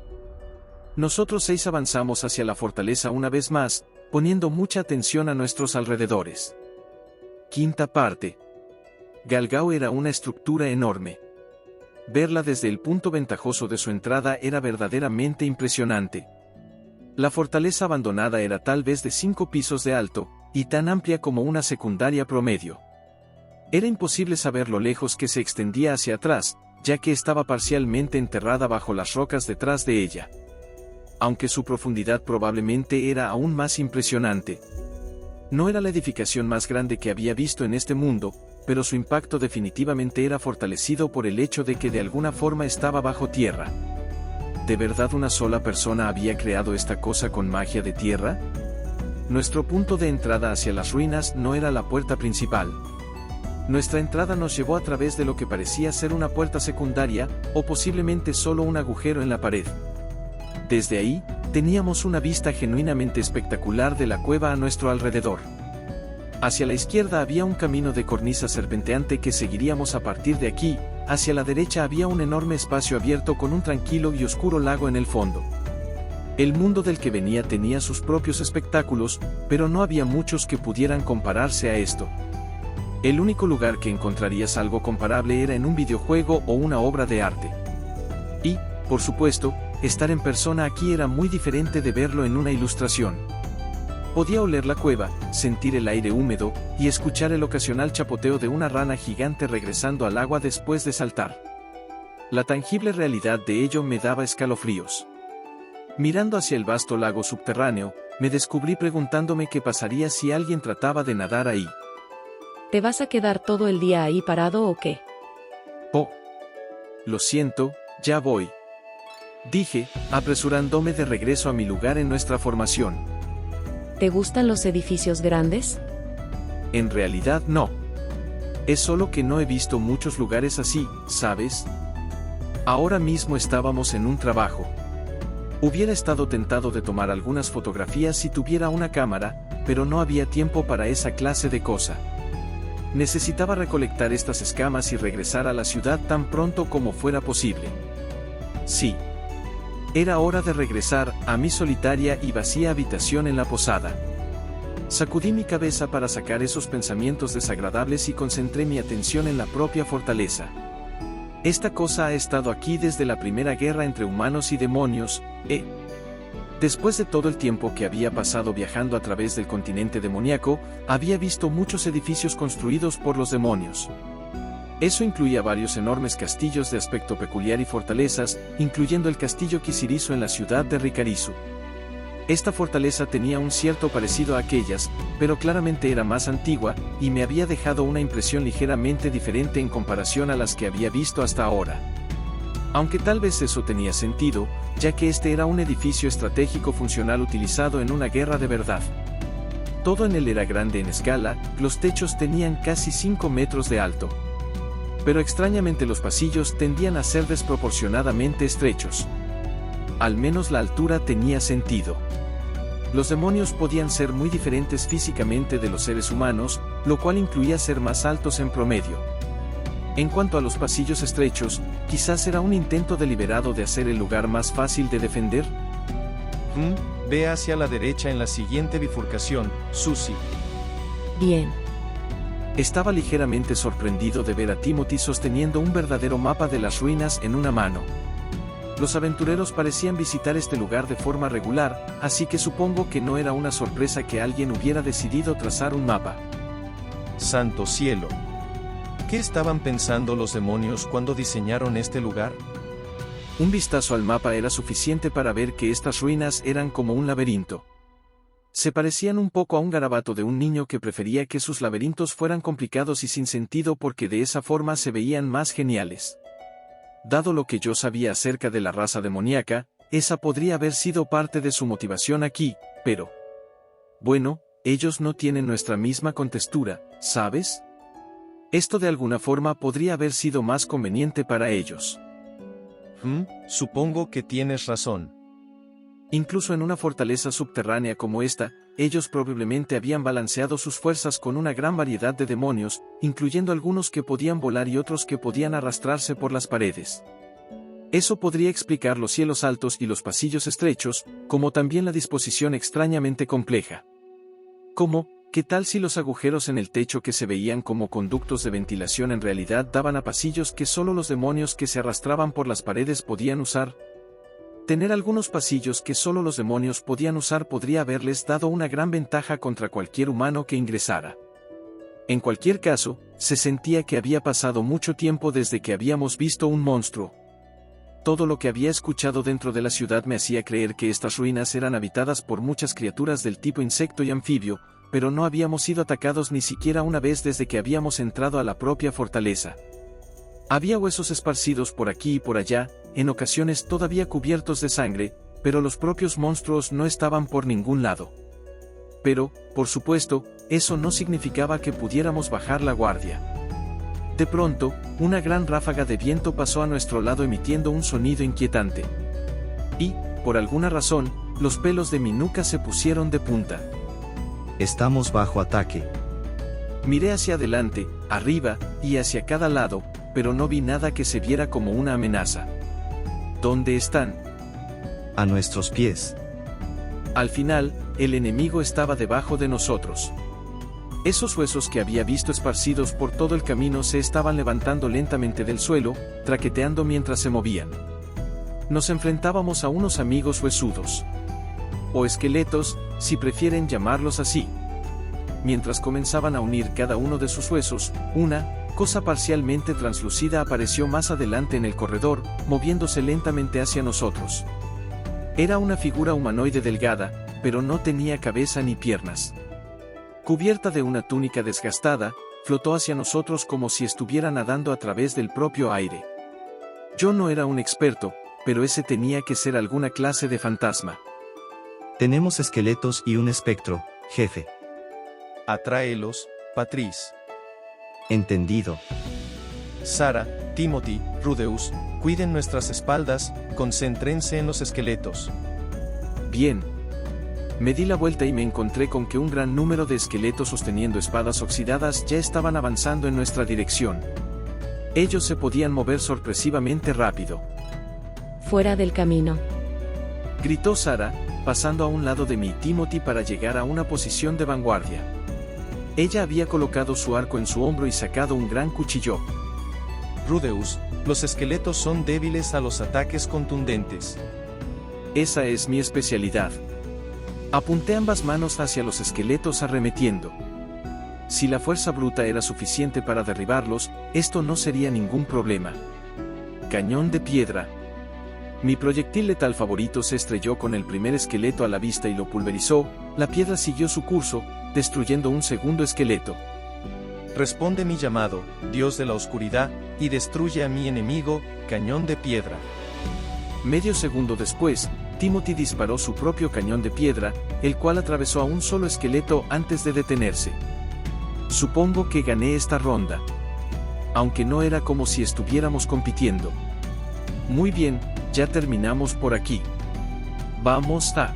Nosotros 6 avanzamos hacia la fortaleza una vez más, poniendo mucha atención a nuestros alrededores. Quinta parte. Galgao era una estructura enorme. Verla desde el punto ventajoso de su entrada era verdaderamente impresionante. La fortaleza abandonada era tal vez de 5 pisos de alto, y tan amplia como una secundaria promedio. Era imposible saber lo lejos que se extendía hacia atrás, ya que estaba parcialmente enterrada bajo las rocas detrás de ella. Aunque su profundidad probablemente era aún más impresionante. No era la edificación más grande que había visto en este mundo, pero su impacto definitivamente era fortalecido por el hecho de que de alguna forma estaba bajo tierra. ¿De verdad una sola persona había creado esta cosa con magia de tierra? Nuestro punto de entrada hacia las ruinas no era la puerta principal. Nuestra entrada nos llevó a través de lo que parecía ser una puerta secundaria, o posiblemente solo un agujero en la pared. Desde ahí, teníamos una vista genuinamente espectacular de la cueva a nuestro alrededor. Hacia la izquierda había un camino de cornisa serpenteante que seguiríamos a partir de aquí, hacia la derecha había un enorme espacio abierto con un tranquilo y oscuro lago en el fondo. El mundo del que venía tenía sus propios espectáculos, pero no había muchos que pudieran compararse a esto. El único lugar que encontrarías algo comparable era en un videojuego o una obra de arte. Y, por supuesto, estar en persona aquí era muy diferente de verlo en una ilustración. Podía oler la cueva, sentir el aire húmedo, y escuchar el ocasional chapoteo de una rana gigante regresando al agua después de saltar. La tangible realidad de ello me daba escalofríos. Mirando hacia el vasto lago subterráneo, me descubrí preguntándome qué pasaría si alguien trataba de nadar ahí. ¿Te vas a quedar todo el día ahí parado o qué? Oh. Lo siento, ya voy. Dije, apresurándome de regreso a mi lugar en nuestra formación. ¿Te gustan los edificios grandes? En realidad no. Es solo que no he visto muchos lugares así, ¿sabes? Ahora mismo estábamos en un trabajo. Hubiera estado tentado de tomar algunas fotografías si tuviera una cámara, pero no había tiempo para esa clase de cosa. Necesitaba recolectar estas escamas y regresar a la ciudad tan pronto como fuera posible. Sí. Era hora de regresar a mi solitaria y vacía habitación en la posada. Sacudí mi cabeza para sacar esos pensamientos desagradables y concentré mi atención en la propia fortaleza. Esta cosa ha estado aquí desde la primera guerra entre humanos y demonios, Después de todo el tiempo que había pasado viajando a través del continente demoníaco, había visto muchos edificios construidos por los demonios. Eso incluía varios enormes castillos de aspecto peculiar y fortalezas, incluyendo el castillo Kisirizu en la ciudad de Rikarizu. Esta fortaleza tenía un cierto parecido a aquellas, pero claramente era más antigua, y me había dejado una impresión ligeramente diferente en comparación a las que había visto hasta ahora. Aunque tal vez eso tenía sentido, ya que este era un edificio estratégico funcional utilizado en una guerra de verdad. Todo en él era grande en escala, los techos tenían casi 5 metros de alto. Pero extrañamente los pasillos tendían a ser desproporcionadamente estrechos. Al menos la altura tenía sentido. Los demonios podían ser muy diferentes físicamente de los seres humanos, lo cual incluía ser más altos en promedio. En cuanto a los pasillos estrechos, quizás era un intento deliberado de hacer el lugar más fácil de defender. Ve hacia la derecha en la siguiente bifurcación, Susie. Bien. Estaba ligeramente sorprendido de ver a Timothy sosteniendo un verdadero mapa de las ruinas en una mano. Los aventureros parecían visitar este lugar de forma regular, así que supongo que no era una sorpresa que alguien hubiera decidido trazar un mapa. Santo cielo. ¿Qué estaban pensando los demonios cuando diseñaron este lugar? Un vistazo al mapa era suficiente para ver que estas ruinas eran como un laberinto. Se parecían un poco a un garabato de un niño que prefería que sus laberintos fueran complicados y sin sentido porque de esa forma se veían más geniales. Dado lo que yo sabía acerca de la raza demoníaca, esa podría haber sido parte de su motivación aquí, pero... Bueno, ellos no tienen nuestra misma contextura, ¿sabes? Esto de alguna forma podría haber sido más conveniente para ellos. Supongo que tienes razón. Incluso en una fortaleza subterránea como esta, ellos probablemente habían balanceado sus fuerzas con una gran variedad de demonios, incluyendo algunos que podían volar y otros que podían arrastrarse por las paredes. Eso podría explicar los cielos altos y los pasillos estrechos, como también la disposición extrañamente compleja. ¿Qué tal si los agujeros en el techo que se veían como conductos de ventilación en realidad daban a pasillos que solo los demonios que se arrastraban por las paredes podían usar? Tener algunos pasillos que solo los demonios podían usar podría haberles dado una gran ventaja contra cualquier humano que ingresara. En cualquier caso, se sentía que había pasado mucho tiempo desde que habíamos visto un monstruo. Todo lo que había escuchado dentro de la ciudad me hacía creer que estas ruinas eran habitadas por muchas criaturas del tipo insecto y anfibio, pero no habíamos sido atacados ni siquiera una vez desde que habíamos entrado a la propia fortaleza. Había huesos esparcidos por aquí y por allá, en ocasiones todavía cubiertos de sangre, pero los propios monstruos no estaban por ningún lado. Pero, por supuesto, eso no significaba que pudiéramos bajar la guardia. De pronto, una gran ráfaga de viento pasó a nuestro lado emitiendo un sonido inquietante. Y, por alguna razón, los pelos de mi nuca se pusieron de punta. Estamos bajo ataque. Miré hacia adelante, arriba, y hacia cada lado, pero no vi nada que se viera como una amenaza. ¿Dónde están? A nuestros pies. Al final, el enemigo estaba debajo de nosotros. Esos huesos que había visto esparcidos por todo el camino se estaban levantando lentamente del suelo, traqueteando mientras se movían. Nos enfrentábamos a unos amigos huesudos. O esqueletos, si prefieren llamarlos así. Mientras comenzaban a unir cada uno de sus huesos, una cosa parcialmente translúcida apareció más adelante en el corredor, moviéndose lentamente hacia nosotros. Era una figura humanoide delgada, pero no tenía cabeza ni piernas. Cubierta de una túnica desgastada, flotó hacia nosotros como si estuviera nadando a través del propio aire. Yo no era un experto, pero ese tenía que ser alguna clase de fantasma. Tenemos esqueletos y un espectro, jefe. Atráelos, Patrice. Entendido. Sara, Timothy, Rudeus, cuiden nuestras espaldas, concéntrense en los esqueletos. Bien. Me di la vuelta y me encontré con que un gran número de esqueletos sosteniendo espadas oxidadas ya estaban avanzando en nuestra dirección. Ellos se podían mover sorpresivamente rápido. Fuera del camino. Gritó Sara, pasando a un lado de mí Timothy para llegar a una posición de vanguardia. Ella había colocado su arco en su hombro y sacado un gran cuchillo. Rudeus, los esqueletos son débiles a los ataques contundentes. Esa es mi especialidad. Apunté ambas manos hacia los esqueletos arremetiendo. Si la fuerza bruta era suficiente para derribarlos, esto no sería ningún problema. Cañón de piedra. Mi proyectil letal favorito se estrelló con el primer esqueleto a la vista y lo pulverizó. La piedra siguió su curso, destruyendo un segundo esqueleto. Responde mi llamado, Dios de la oscuridad, y destruye a mi enemigo, cañón de piedra. Medio segundo después, Timothy disparó su propio cañón de piedra, el cual atravesó a un solo esqueleto antes de detenerse. Supongo que gané esta ronda. Aunque no era como si estuviéramos compitiendo. Muy bien, ya terminamos por aquí. Vamos a...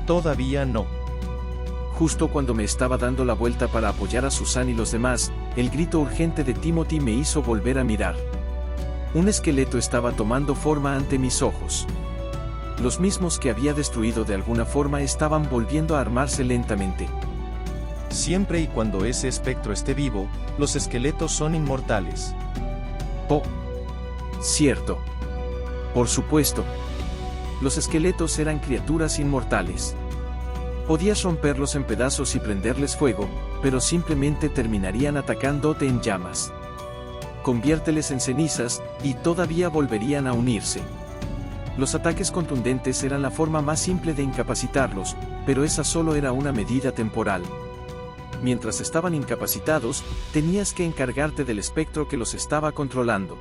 Todavía no. Justo cuando me estaba dando la vuelta para apoyar a Susan y los demás, el grito urgente de Timothy me hizo volver a mirar. Un esqueleto estaba tomando forma ante mis ojos. Los mismos que había destruido de alguna forma estaban volviendo a armarse lentamente. Siempre y cuando ese espectro esté vivo, los esqueletos son inmortales. Oh. Cierto. Por supuesto. Los esqueletos eran criaturas inmortales. Podías romperlos en pedazos y prenderles fuego, pero simplemente terminarían atacándote en llamas. Conviérteles en cenizas, y todavía volverían a unirse. Los ataques contundentes eran la forma más simple de incapacitarlos, pero esa solo era una medida temporal. Mientras estaban incapacitados, tenías que encargarte del espectro que los estaba controlando.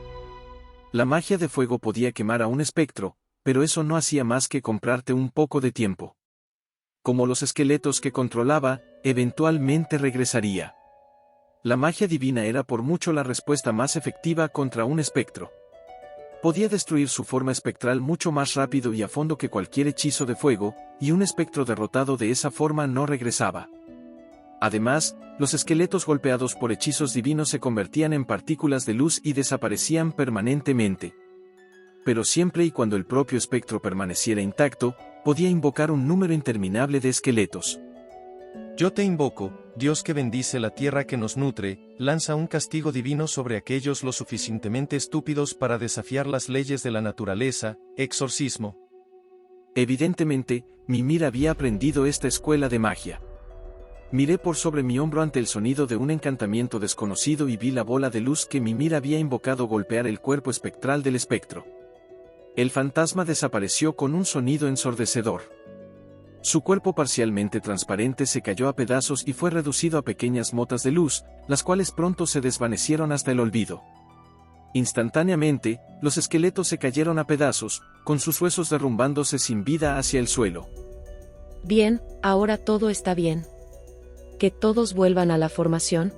La magia de fuego podía quemar a un espectro, pero eso no hacía más que comprarte un poco de tiempo. Como los esqueletos que controlaba, eventualmente regresaría. La magia divina era por mucho la respuesta más efectiva contra un espectro. Podía destruir su forma espectral mucho más rápido y a fondo que cualquier hechizo de fuego, y un espectro derrotado de esa forma no regresaba. Además, los esqueletos golpeados por hechizos divinos se convertían en partículas de luz y desaparecían permanentemente. Pero siempre y cuando el propio espectro permaneciera intacto, podía invocar un número interminable de esqueletos. Yo te invoco, Dios que bendice la tierra que nos nutre, lanza un castigo divino sobre aquellos lo suficientemente estúpidos para desafiar las leyes de la naturaleza, exorcismo. Evidentemente, Mimir había aprendido esta escuela de magia. Miré por sobre mi hombro ante el sonido de un encantamiento desconocido y vi la bola de luz que Mimir había invocado golpear el cuerpo espectral del espectro. El fantasma desapareció con un sonido ensordecedor. Su cuerpo parcialmente transparente se cayó a pedazos y fue reducido a pequeñas motas de luz, las cuales pronto se desvanecieron hasta el olvido. Instantáneamente, los esqueletos se cayeron a pedazos, con sus huesos derrumbándose sin vida hacia el suelo. Bien, ahora todo está bien. Que todos vuelvan a la formación.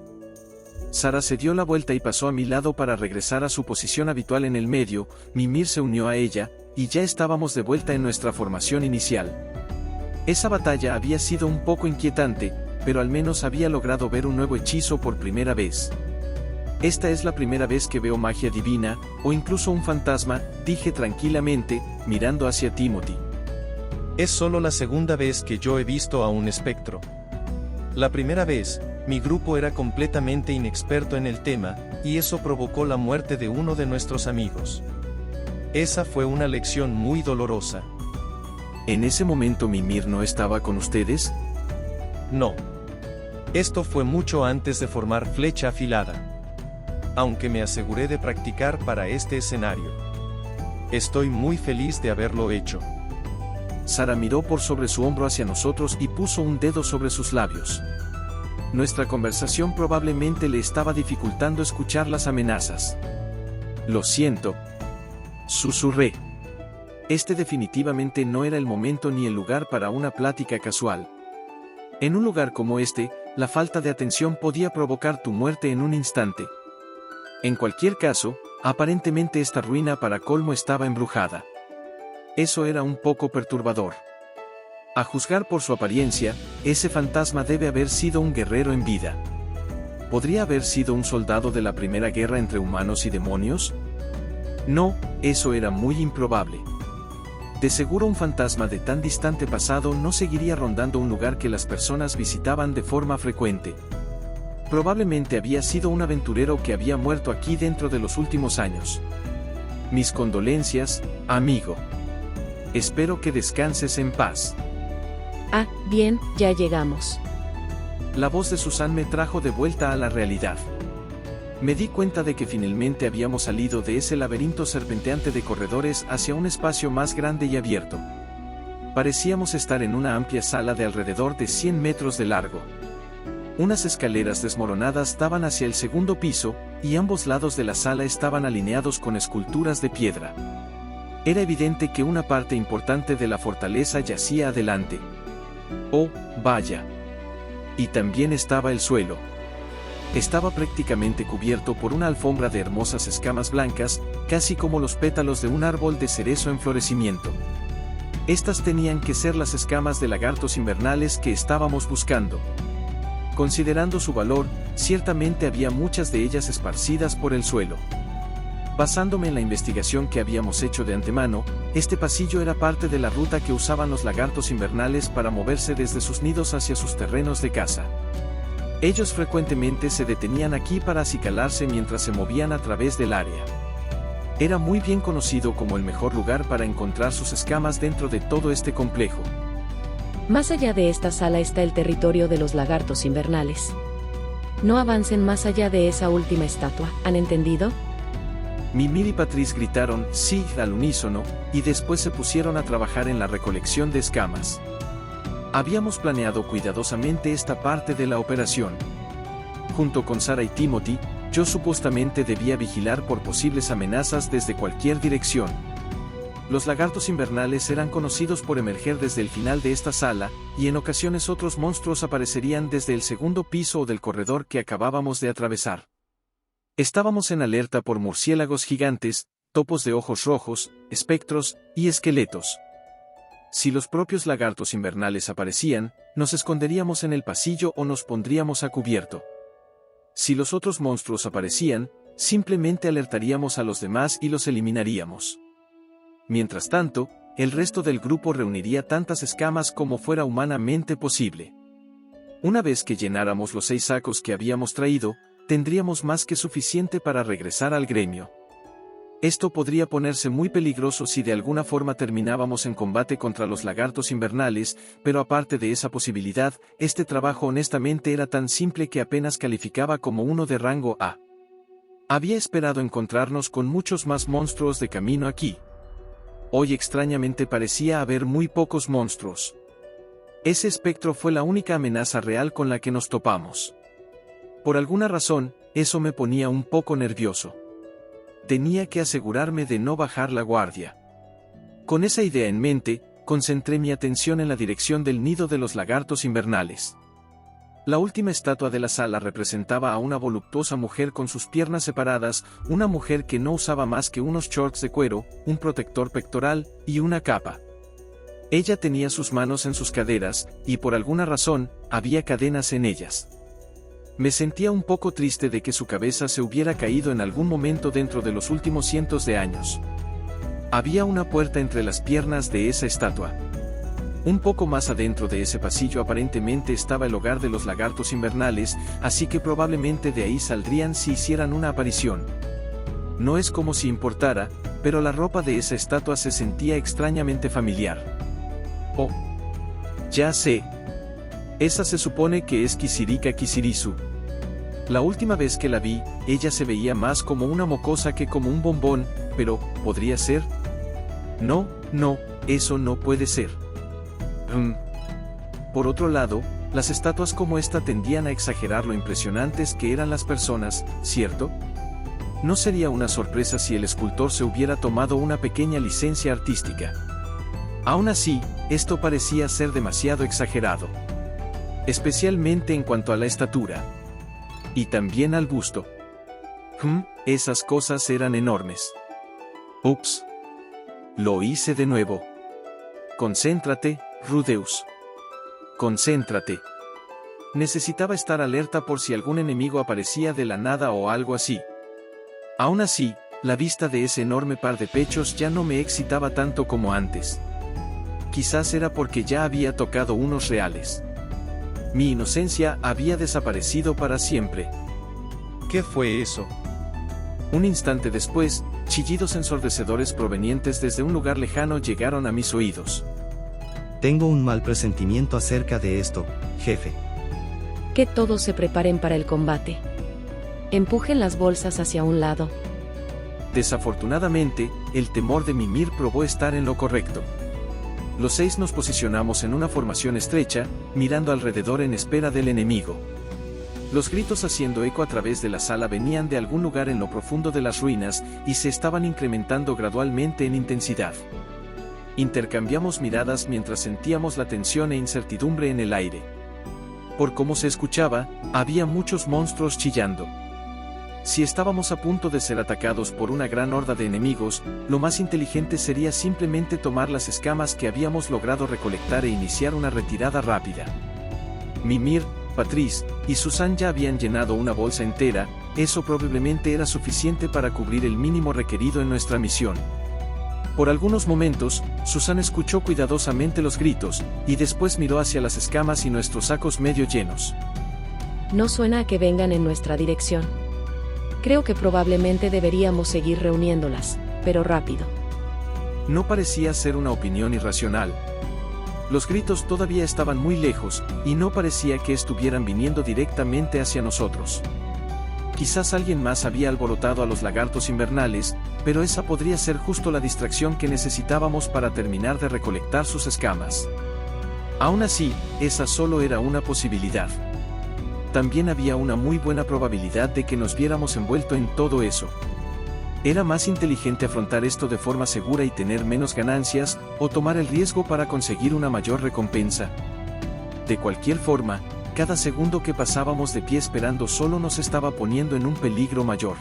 Sara se dio la vuelta y pasó a mi lado para regresar a su posición habitual en el medio. Mimir se unió a ella, y ya estábamos de vuelta en nuestra formación inicial. Esa batalla había sido un poco inquietante, pero al menos había logrado ver un nuevo hechizo por primera vez. Esta es la primera vez que veo magia divina, o incluso un fantasma, dije tranquilamente, mirando hacia Timothy. Es solo la segunda vez que yo he visto a un espectro. La primera vez, mi grupo era completamente inexperto en el tema, y eso provocó la muerte de uno de nuestros amigos. Esa fue una lección muy dolorosa. ¿En ese momento Mimir no estaba con ustedes? No. Esto fue mucho antes de formar Flecha Afilada. Aunque me aseguré de practicar para este escenario. Estoy muy feliz de haberlo hecho. Sara miró por sobre su hombro hacia nosotros y puso un dedo sobre sus labios. Nuestra conversación probablemente le estaba dificultando escuchar las amenazas. Lo siento. Susurré. Este definitivamente no era el momento ni el lugar para una plática casual. En un lugar como este, la falta de atención podía provocar tu muerte en un instante. En cualquier caso, aparentemente esta ruina para colmo estaba embrujada. Eso era un poco perturbador. A juzgar por su apariencia, ese fantasma debe haber sido un guerrero en vida. ¿Podría haber sido un soldado de la primera guerra entre humanos y demonios? No, eso era muy improbable. De seguro un fantasma de tan distante pasado no seguiría rondando un lugar que las personas visitaban de forma frecuente. Probablemente había sido un aventurero que había muerto aquí dentro de los últimos años. Mis condolencias, amigo. Espero que descanses en paz. Ah, bien, ya llegamos. La voz de Susan me trajo de vuelta a la realidad. Me di cuenta de que finalmente habíamos salido de ese laberinto serpenteante de corredores hacia un espacio más grande y abierto. Parecíamos estar en una amplia sala de alrededor de 100 metros de largo. Unas escaleras desmoronadas daban hacia el segundo piso, y ambos lados de la sala estaban alineados con esculturas de piedra. Era evidente que una parte importante de la fortaleza yacía adelante. Oh, vaya. Y también estaba el suelo. Estaba prácticamente cubierto por una alfombra de hermosas escamas blancas, casi como los pétalos de un árbol de cerezo en florecimiento. Estas tenían que ser las escamas de lagartos invernales que estábamos buscando. Considerando su valor, ciertamente había muchas de ellas esparcidas por el suelo. Basándome en la investigación que habíamos hecho de antemano, este pasillo era parte de la ruta que usaban los lagartos invernales para moverse desde sus nidos hacia sus terrenos de caza. Ellos frecuentemente se detenían aquí para acicalarse mientras se movían a través del área. Era muy bien conocido como el mejor lugar para encontrar sus escamas dentro de todo este complejo. Más allá de esta sala está el territorio de los lagartos invernales. No avancen más allá de esa última estatua, ¿han entendido? Mimir y Patrice gritaron sí al unísono, y después se pusieron a trabajar en la recolección de escamas. Habíamos planeado cuidadosamente esta parte de la operación. Junto con Sarah y Timothy, yo supuestamente debía vigilar por posibles amenazas desde cualquier dirección. Los lagartos invernales eran conocidos por emerger desde el final de esta sala, y en ocasiones otros monstruos aparecerían desde el segundo piso o del corredor que acabábamos de atravesar. Estábamos en alerta por murciélagos gigantes, topos de ojos rojos, espectros y esqueletos. Si los propios lagartos invernales aparecían, nos esconderíamos en el pasillo o nos pondríamos a cubierto. Si los otros monstruos aparecían, simplemente alertaríamos a los demás y los eliminaríamos. Mientras tanto, el resto del grupo reuniría tantas escamas como fuera humanamente posible. Una vez que llenáramos los 6 sacos que habíamos traído, tendríamos más que suficiente para regresar al gremio. Esto podría ponerse muy peligroso si de alguna forma terminábamos en combate contra los lagartos invernales, pero aparte de esa posibilidad, este trabajo honestamente era tan simple que apenas calificaba como uno de rango A. Había esperado encontrarnos con muchos más monstruos de camino aquí. Hoy extrañamente parecía haber muy pocos monstruos. Ese espectro fue la única amenaza real con la que nos topamos. Por alguna razón, eso me ponía un poco nervioso. Tenía que asegurarme de no bajar la guardia. Con esa idea en mente, concentré mi atención en la dirección del nido de los lagartos invernales. La última estatua de la sala representaba a una voluptuosa mujer con sus piernas separadas, una mujer que no usaba más que unos shorts de cuero, un protector pectoral y una capa. Ella tenía sus manos en sus caderas, y por alguna razón, había cadenas en ellas. Me sentía un poco triste de que su cabeza se hubiera caído en algún momento dentro de los últimos cientos de años. Había una puerta entre las piernas de esa estatua. Un poco más adentro de ese pasillo aparentemente estaba el hogar de los lagartos invernales, así que probablemente de ahí saldrían si hicieran una aparición. No es como si importara, pero la ropa de esa estatua se sentía extrañamente familiar. Oh, ya sé. Esa se supone que es Kisirika Kisirisu. La última vez que la vi, ella se veía más como una mocosa que como un bombón, pero, ¿podría ser? No, eso no puede ser. Por otro lado, las estatuas como esta tendían a exagerar lo impresionantes que eran las personas, ¿cierto? No sería una sorpresa si el escultor se hubiera tomado una pequeña licencia artística. Aún así, esto parecía ser demasiado exagerado. Especialmente en cuanto a la estatura. Y también al busto. Esas cosas eran enormes. Ups. Lo hice de nuevo. Concéntrate, Rudeus. Concéntrate. Necesitaba estar alerta por si algún enemigo aparecía de la nada o algo así. Aún así, la vista de ese enorme par de pechos ya no me excitaba tanto como antes. Quizás era porque ya había tocado unos reales. Mi inocencia había desaparecido para siempre. ¿Qué fue eso? Un instante después, chillidos ensordecedores provenientes desde un lugar lejano llegaron a mis oídos. Tengo un mal presentimiento acerca de esto, jefe. Que todos se preparen para el combate. Empujen las bolsas hacia un lado. Desafortunadamente, el temor de Mimir probó estar en lo correcto. Los 6 nos posicionamos en una formación estrecha, mirando alrededor en espera del enemigo. Los gritos haciendo eco a través de la sala venían de algún lugar en lo profundo de las ruinas y se estaban incrementando gradualmente en intensidad. Intercambiamos miradas mientras sentíamos la tensión e incertidumbre en el aire. Por cómo se escuchaba, había muchos monstruos chillando. Si estábamos a punto de ser atacados por una gran horda de enemigos, lo más inteligente sería simplemente tomar las escamas que habíamos logrado recolectar e iniciar una retirada rápida. Mimir, Patrice y Susan ya habían llenado una bolsa entera, eso probablemente era suficiente para cubrir el mínimo requerido en nuestra misión. Por algunos momentos, Susan escuchó cuidadosamente los gritos, y después miró hacia las escamas y nuestros sacos medio llenos. No suena a que vengan en nuestra dirección. Creo que probablemente deberíamos seguir reuniéndolas, pero rápido. No parecía ser una opinión irracional. Los gritos todavía estaban muy lejos, y no parecía que estuvieran viniendo directamente hacia nosotros. Quizás alguien más había alborotado a los lagartos invernales, pero esa podría ser justo la distracción que necesitábamos para terminar de recolectar sus escamas. Aún así, esa solo era una posibilidad. También había una muy buena probabilidad de que nos viéramos envuelto en todo eso. Era más inteligente afrontar esto de forma segura y tener menos ganancias, o tomar el riesgo para conseguir una mayor recompensa. De cualquier forma, cada segundo que pasábamos de pie esperando solo nos estaba poniendo en un peligro mayor.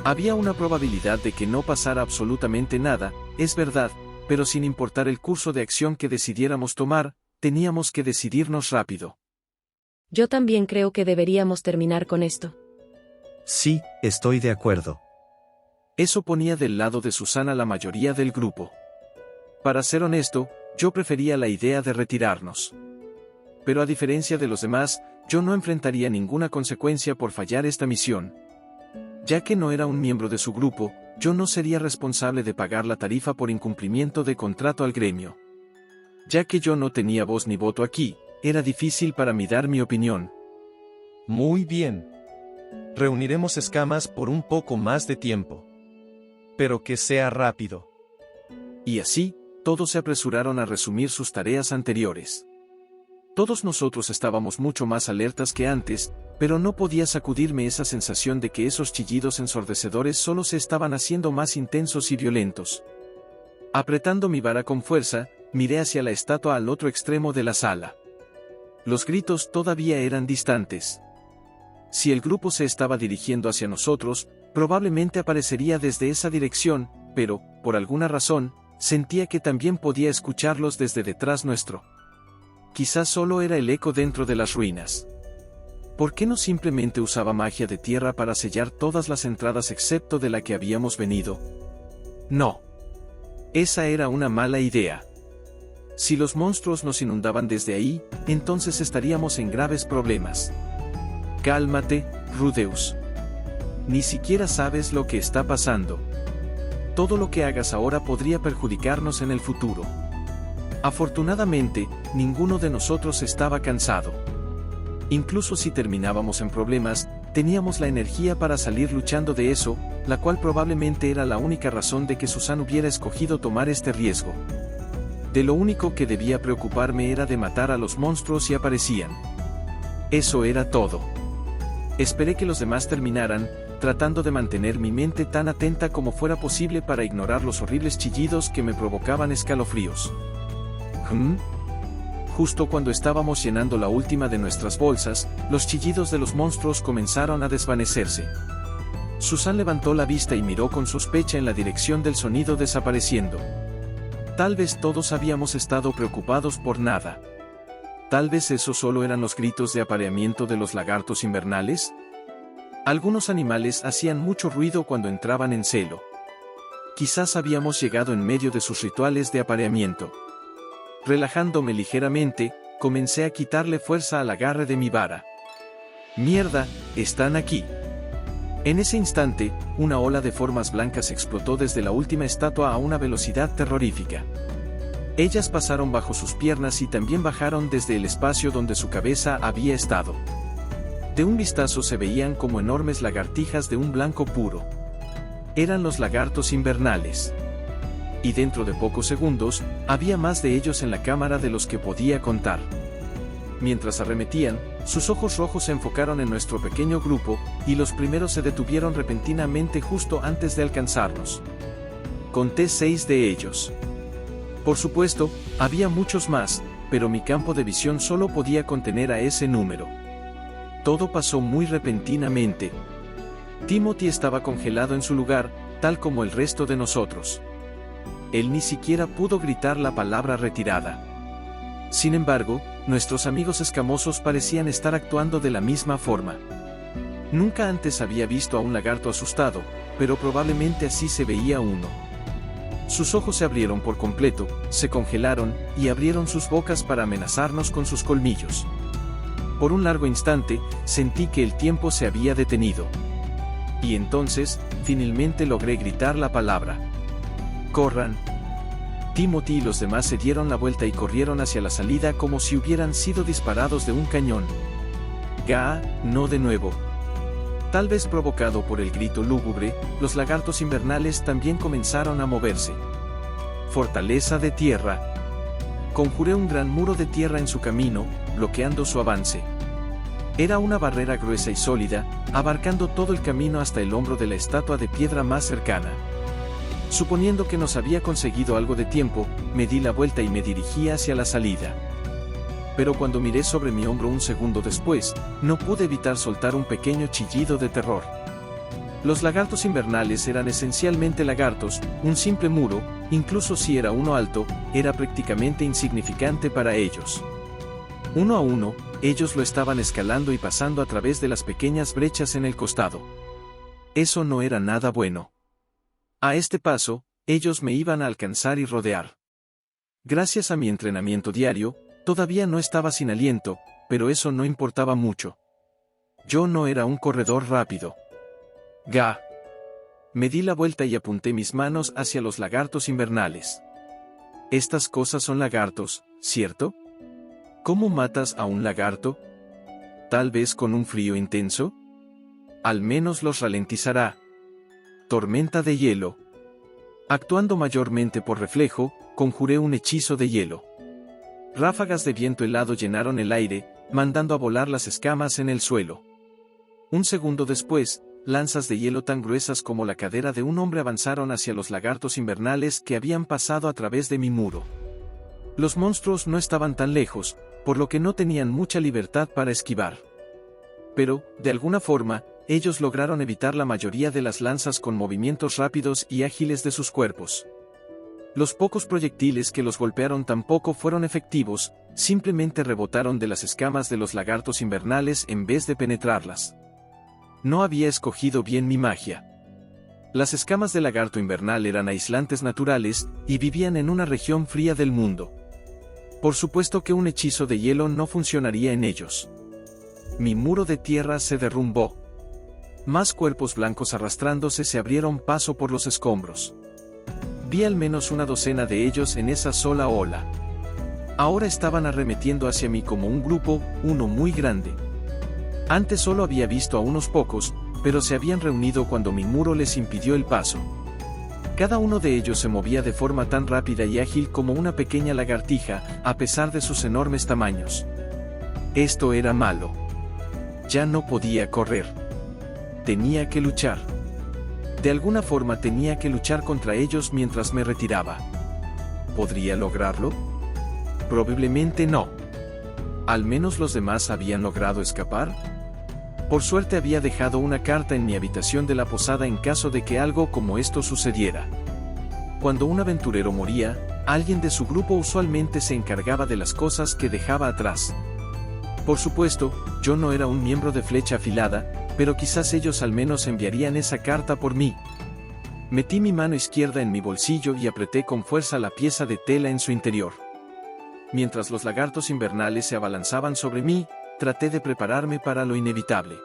Había una probabilidad de que no pasara absolutamente nada, es verdad, pero sin importar el curso de acción que decidiéramos tomar, teníamos que decidirnos rápido. Yo también creo que deberíamos terminar con esto. Sí, estoy de acuerdo. Eso ponía del lado de Susana la mayoría del grupo. Para ser honesto, yo prefería la idea de retirarnos. Pero a diferencia de los demás, yo no enfrentaría ninguna consecuencia por fallar esta misión. Ya que no era un miembro de su grupo, yo no sería responsable de pagar la tarifa por incumplimiento de contrato al gremio. Ya que yo no tenía voz ni voto aquí, era difícil para mí dar mi opinión. Muy bien. Reuniremos escamas por un poco más de tiempo. Pero que sea rápido. Y así, todos se apresuraron a resumir sus tareas anteriores. Todos nosotros estábamos mucho más alertas que antes, pero no podía sacudirme esa sensación de que esos chillidos ensordecedores solo se estaban haciendo más intensos y violentos. Apretando mi vara con fuerza, miré hacia la estatua al otro extremo de la sala. Los gritos todavía eran distantes. Si el grupo se estaba dirigiendo hacia nosotros, probablemente aparecería desde esa dirección, pero, por alguna razón, sentía que también podía escucharlos desde detrás nuestro. Quizás solo era el eco dentro de las ruinas. ¿Por qué no simplemente usaba magia de tierra para sellar todas las entradas excepto de la que habíamos venido? No. Esa era una mala idea. Si los monstruos nos inundaban desde ahí, entonces estaríamos en graves problemas. Cálmate, Rudeus. Ni siquiera sabes lo que está pasando. Todo lo que hagas ahora podría perjudicarnos en el futuro. Afortunadamente, ninguno de nosotros estaba cansado. Incluso si terminábamos en problemas, teníamos la energía para salir luchando de eso, la cual probablemente era la única razón de que Susan hubiera escogido tomar este riesgo. De lo único que debía preocuparme era de matar a los monstruos si aparecían. Eso era todo. Esperé que los demás terminaran, tratando de mantener mi mente tan atenta como fuera posible para ignorar los horribles chillidos que me provocaban escalofríos. Justo cuando estábamos llenando la última de nuestras bolsas, los chillidos de los monstruos comenzaron a desvanecerse. Susan levantó la vista y miró con sospecha en la dirección del sonido desapareciendo. Tal vez todos habíamos estado preocupados por nada. Tal vez eso solo eran los gritos de apareamiento de los lagartos invernales. Algunos animales hacían mucho ruido cuando entraban en celo. Quizás habíamos llegado en medio de sus rituales de apareamiento. Relajándome ligeramente, comencé a quitarle fuerza al agarre de mi vara. ¡Mierda! Están aquí. En ese instante, una ola de formas blancas explotó desde la última estatua a una velocidad terrorífica. Ellas pasaron bajo sus piernas y también bajaron desde el espacio donde su cabeza había estado. De un vistazo se veían como enormes lagartijas de un blanco puro. Eran los lagartos invernales. Y dentro de pocos segundos, había más de ellos en la cámara de los que podía contar. Mientras arremetían, sus ojos rojos se enfocaron en nuestro pequeño grupo, y los primeros se detuvieron repentinamente justo antes de alcanzarnos. Conté 6 de ellos. Por supuesto, había muchos más, pero mi campo de visión solo podía contener a ese número. Todo pasó muy repentinamente. Timothy estaba congelado en su lugar, tal como el resto de nosotros. Él ni siquiera pudo gritar la palabra retirada. Sin embargo, nuestros amigos escamosos parecían estar actuando de la misma forma. Nunca antes había visto a un lagarto asustado, pero probablemente así se veía uno. Sus ojos se abrieron por completo, se congelaron, y abrieron sus bocas para amenazarnos con sus colmillos. Por un largo instante, sentí que el tiempo se había detenido. Y entonces, finalmente logré gritar la palabra. ¡Corran! Timothy y los demás se dieron la vuelta y corrieron hacia la salida como si hubieran sido disparados de un cañón. ¡Gah! No de nuevo. Tal vez provocado por el grito lúgubre, los lagartos invernales también comenzaron a moverse. Fortaleza de tierra. Conjuré un gran muro de tierra en su camino, bloqueando su avance. Era una barrera gruesa y sólida, abarcando todo el camino hasta el hombro de la estatua de piedra más cercana. Suponiendo que nos había conseguido algo de tiempo, me di la vuelta y me dirigí hacia la salida. Pero cuando miré sobre mi hombro un segundo después, no pude evitar soltar un pequeño chillido de terror. Los lagartos invernales eran esencialmente lagartos, un simple muro, incluso si era uno alto, era prácticamente insignificante para ellos. Uno a uno, ellos lo estaban escalando y pasando a través de las pequeñas brechas en el costado. Eso no era nada bueno. A este paso, ellos me iban a alcanzar y rodear. Gracias a mi entrenamiento diario, todavía no estaba sin aliento, pero eso no importaba mucho. Yo no era un corredor rápido. ¡Gah! Me di la vuelta y apunté mis manos hacia los lagartos invernales. Estas cosas son lagartos, ¿cierto? ¿Cómo matas a un lagarto? ¿Tal vez con un frío intenso? Al menos los ralentizará. Tormenta de hielo. Actuando mayormente por reflejo, conjuré un hechizo de hielo. Ráfagas de viento helado llenaron el aire, mandando a volar las escamas en el suelo. Un segundo después, lanzas de hielo tan gruesas como la cadera de un hombre avanzaron hacia los lagartos invernales que habían pasado a través de mi muro. Los monstruos no estaban tan lejos, por lo que no tenían mucha libertad para esquivar. Pero, de alguna forma, ellos lograron evitar la mayoría de las lanzas con movimientos rápidos y ágiles de sus cuerpos. Los pocos proyectiles que los golpearon tampoco fueron efectivos, simplemente rebotaron de las escamas de los lagartos invernales en vez de penetrarlas. No había escogido bien mi magia. Las escamas del lagarto invernal eran aislantes naturales, y vivían en una región fría del mundo. Por supuesto que un hechizo de hielo no funcionaría en ellos. Mi muro de tierra se derrumbó. Más cuerpos blancos arrastrándose se abrieron paso por los escombros. Vi al menos una docena de ellos en esa sola ola. Ahora estaban arremetiendo hacia mí como un grupo, uno muy grande. Antes solo había visto a unos pocos, pero se habían reunido cuando mi muro les impidió el paso. Cada uno de ellos se movía de forma tan rápida y ágil como una pequeña lagartija, a pesar de sus enormes tamaños. Esto era malo. Ya no podía correr. Tenía que luchar. De alguna forma tenía que luchar contra ellos mientras me retiraba. ¿Podría lograrlo? Probablemente no. ¿Al menos los demás habían logrado escapar? Por suerte había dejado una carta en mi habitación de la posada en caso de que algo como esto sucediera. Cuando un aventurero moría, alguien de su grupo usualmente se encargaba de las cosas que dejaba atrás. Por supuesto, yo no era un miembro de Flecha Afilada, pero quizás ellos al menos enviarían esa carta por mí. Metí mi mano izquierda en mi bolsillo y apreté con fuerza la pieza de tela en su interior. Mientras los lagartos invernales se abalanzaban sobre mí, traté de prepararme para lo inevitable.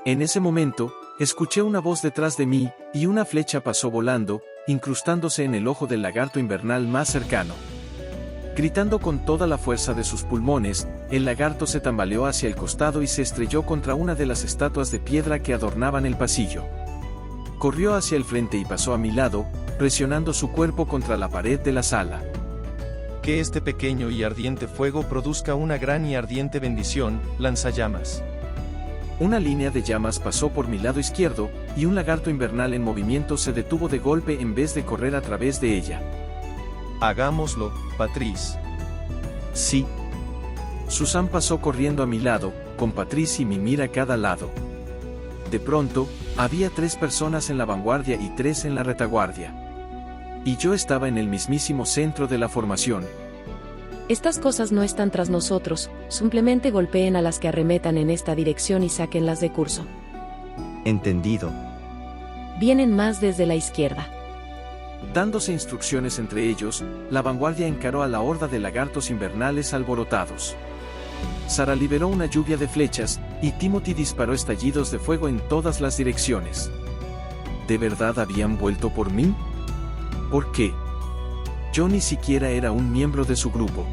En ese momento, escuché una voz detrás de mí, y una flecha pasó volando, incrustándose en el ojo del lagarto invernal más cercano. Gritando con toda la fuerza de sus pulmones, el lagarto se tambaleó hacia el costado y se estrelló contra una de las estatuas de piedra que adornaban el pasillo. Corrió hacia el frente y pasó a mi lado, presionando su cuerpo contra la pared de la sala. Que este pequeño y ardiente fuego produzca una gran y ardiente bendición, lanzallamas. Una línea de llamas pasó por mi lado izquierdo, y un lagarto invernal en movimiento se detuvo de golpe en vez de correr a través de ella. Hagámoslo, Patrice. Sí. Susan pasó corriendo a mi lado, con Patrice y Mimir a cada lado. De pronto, había 3 personas en la vanguardia y 3 en la retaguardia. Y yo estaba en el mismísimo centro de la formación. Estas cosas no están tras nosotros, simplemente golpeen a las que arremetan en esta dirección y sáquenlas de curso. Entendido. Vienen más desde la izquierda. Dándose instrucciones entre ellos, la vanguardia encaró a la horda de lagartos invernales alborotados. Sara liberó una lluvia de flechas, y Timothy disparó estallidos de fuego en todas las direcciones. ¿De verdad habían vuelto por mí? ¿Por qué? Yo ni siquiera era un miembro de su grupo.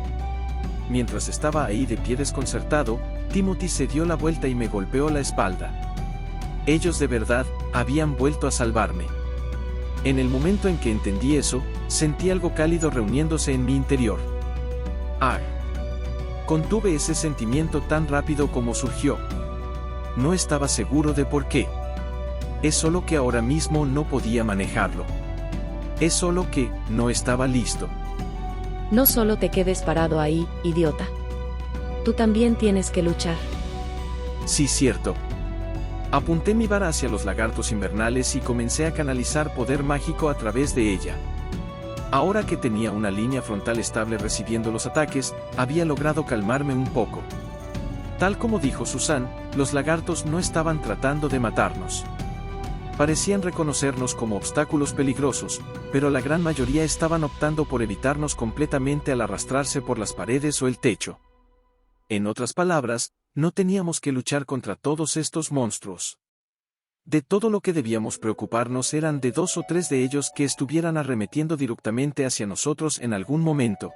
Mientras estaba ahí de pie desconcertado, Timothy se dio la vuelta y me golpeó la espalda. Ellos de verdad habían vuelto a salvarme. En el momento en que entendí eso, sentí algo cálido reuniéndose en mi interior. ¡Ah! Contuve ese sentimiento tan rápido como surgió. No estaba seguro de por qué. Es solo que ahora mismo no podía manejarlo. Es solo que no estaba listo. No solo te quedes parado ahí, idiota. Tú también tienes que luchar. Sí, cierto. Apunté mi vara hacia los lagartos invernales y comencé a canalizar poder mágico a través de ella. Ahora que tenía una línea frontal estable recibiendo los ataques, había logrado calmarme un poco. Tal como dijo Susan, los lagartos no estaban tratando de matarnos. Parecían reconocernos como obstáculos peligrosos, pero la gran mayoría estaban optando por evitarnos completamente al arrastrarse por las paredes o el techo. En otras palabras, no teníamos que luchar contra todos estos monstruos. De todo lo que debíamos preocuparnos eran de 2 o 3 de ellos que estuvieran arremetiendo directamente hacia nosotros en algún momento.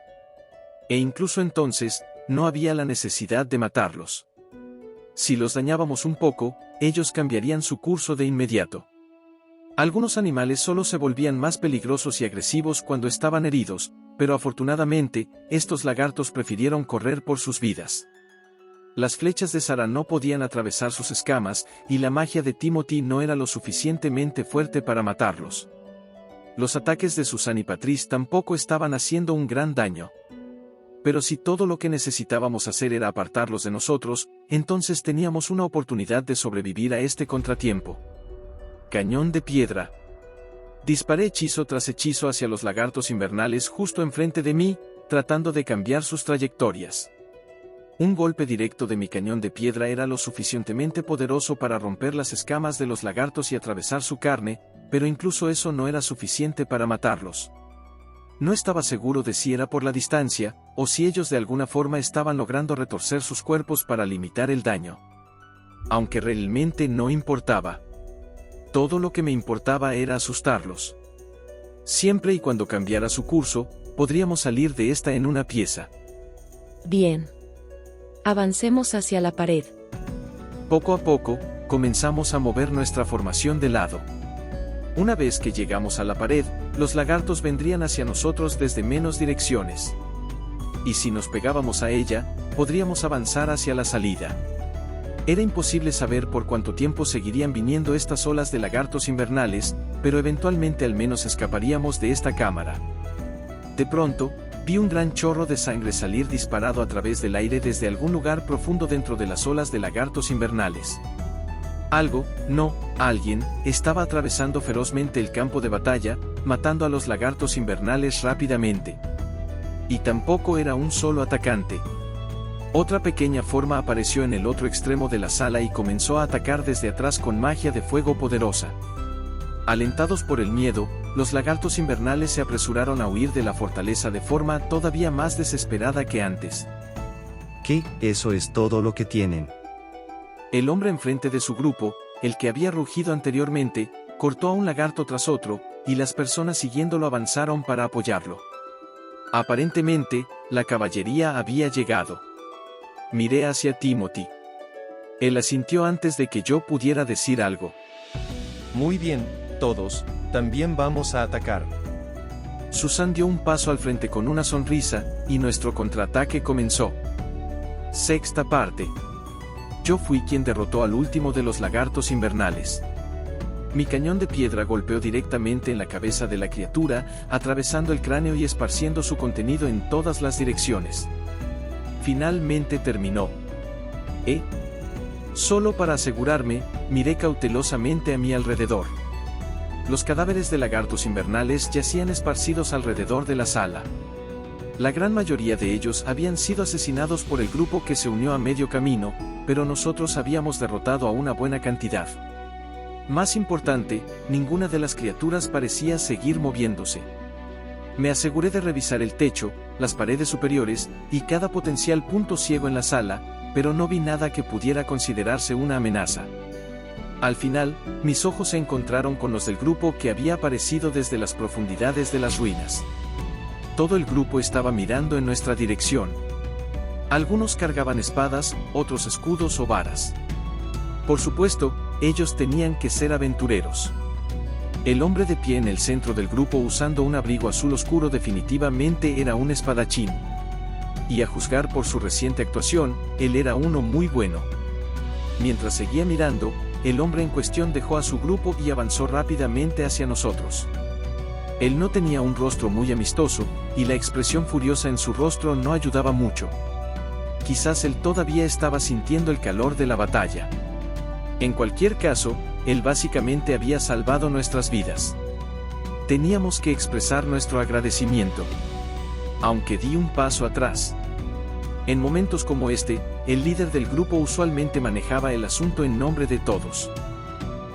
E incluso entonces, no había la necesidad de matarlos. Si los dañábamos un poco, ellos cambiarían su curso de inmediato. Algunos animales solo se volvían más peligrosos y agresivos cuando estaban heridos, pero afortunadamente, estos lagartos prefirieron correr por sus vidas. Las flechas de Sara no podían atravesar sus escamas, y la magia de Timothy no era lo suficientemente fuerte para matarlos. Los ataques de Susan y Patrice tampoco estaban haciendo un gran daño. Pero si todo lo que necesitábamos hacer era apartarlos de nosotros, entonces teníamos una oportunidad de sobrevivir a este contratiempo. Cañón de piedra. Disparé hechizo tras hechizo hacia los lagartos invernales justo enfrente de mí, tratando de cambiar sus trayectorias. Un golpe directo de mi cañón de piedra era lo suficientemente poderoso para romper las escamas de los lagartos y atravesar su carne, pero incluso eso no era suficiente para matarlos. No estaba seguro de si era por la distancia, o si ellos de alguna forma estaban logrando retorcer sus cuerpos para limitar el daño. Aunque realmente no importaba. Todo lo que me importaba era asustarlos. Siempre y cuando cambiara su curso, podríamos salir de esta en una pieza. Bien. Avancemos hacia la pared. Poco a poco, comenzamos a mover nuestra formación de lado. Una vez que llegamos a la pared, los lagartos vendrían hacia nosotros desde menos direcciones. Y si nos pegábamos a ella, podríamos avanzar hacia la salida. Era imposible saber por cuánto tiempo seguirían viniendo estas olas de lagartos invernales, pero eventualmente al menos escaparíamos de esta cámara. De pronto, vi un gran chorro de sangre salir disparado a través del aire desde algún lugar profundo dentro de las olas de lagartos invernales. Alguien, estaba atravesando ferozmente el campo de batalla, matando a los lagartos invernales rápidamente. Y tampoco era un solo atacante. Otra pequeña forma apareció en el otro extremo de la sala y comenzó a atacar desde atrás con magia de fuego poderosa. Alentados por el miedo, los lagartos invernales se apresuraron a huir de la fortaleza de forma todavía más desesperada que antes. ¿Qué? ¿Eso es todo lo que tienen? El hombre enfrente de su grupo, el que había rugido anteriormente, cortó a un lagarto tras otro, y las personas siguiéndolo avanzaron para apoyarlo. Aparentemente, la caballería había llegado. Miré hacia Timothy. Él asintió antes de que yo pudiera decir algo. Muy bien, todos, también vamos a atacar. Susan dio un paso al frente con una sonrisa, y nuestro contraataque comenzó. Sexta parte. Yo fui quien derrotó al último de los lagartos invernales. Mi cañón de piedra golpeó directamente en la cabeza de la criatura, atravesando el cráneo y esparciendo su contenido en todas las direcciones. Finalmente terminó. Solo para asegurarme, miré cautelosamente a mi alrededor. Los cadáveres de lagartos invernales yacían esparcidos alrededor de la sala. La gran mayoría de ellos habían sido asesinados por el grupo que se unió a medio camino, pero nosotros habíamos derrotado a una buena cantidad. Más importante, ninguna de las criaturas parecía seguir moviéndose. Me aseguré de revisar el techo, las paredes superiores, y cada potencial punto ciego en la sala, pero no vi nada que pudiera considerarse una amenaza. Al final, mis ojos se encontraron con los del grupo que había aparecido desde las profundidades de las ruinas. Todo el grupo estaba mirando en nuestra dirección. Algunos cargaban espadas, otros escudos o varas. Por supuesto, ellos tenían que ser aventureros. El hombre de pie en el centro del grupo usando un abrigo azul oscuro definitivamente era un espadachín. Y a juzgar por su reciente actuación, él era uno muy bueno. Mientras seguía mirando, el hombre en cuestión dejó a su grupo y avanzó rápidamente hacia nosotros. Él no tenía un rostro muy amistoso, y la expresión furiosa en su rostro no ayudaba mucho. Quizás él todavía estaba sintiendo el calor de la batalla. En cualquier caso, él básicamente había salvado nuestras vidas. Teníamos que expresar nuestro agradecimiento. Aunque di un paso atrás. En momentos como este, el líder del grupo usualmente manejaba el asunto en nombre de todos.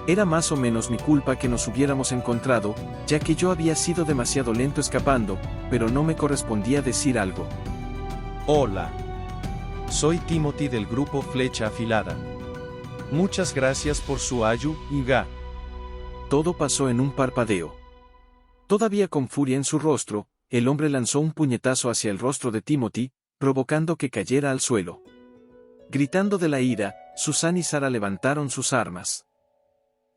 Era más o menos mi culpa que nos hubiéramos encontrado, ya que yo había sido demasiado lento escapando, pero no me correspondía decir algo. Hola. Soy Timothy del grupo Flecha Afilada. Muchas gracias por su ayuda. Todo pasó en un parpadeo. Todavía con furia en su rostro, el hombre lanzó un puñetazo hacia el rostro de Timothy, provocando que cayera al suelo. Gritando de la ira, Susan y Sara levantaron sus armas.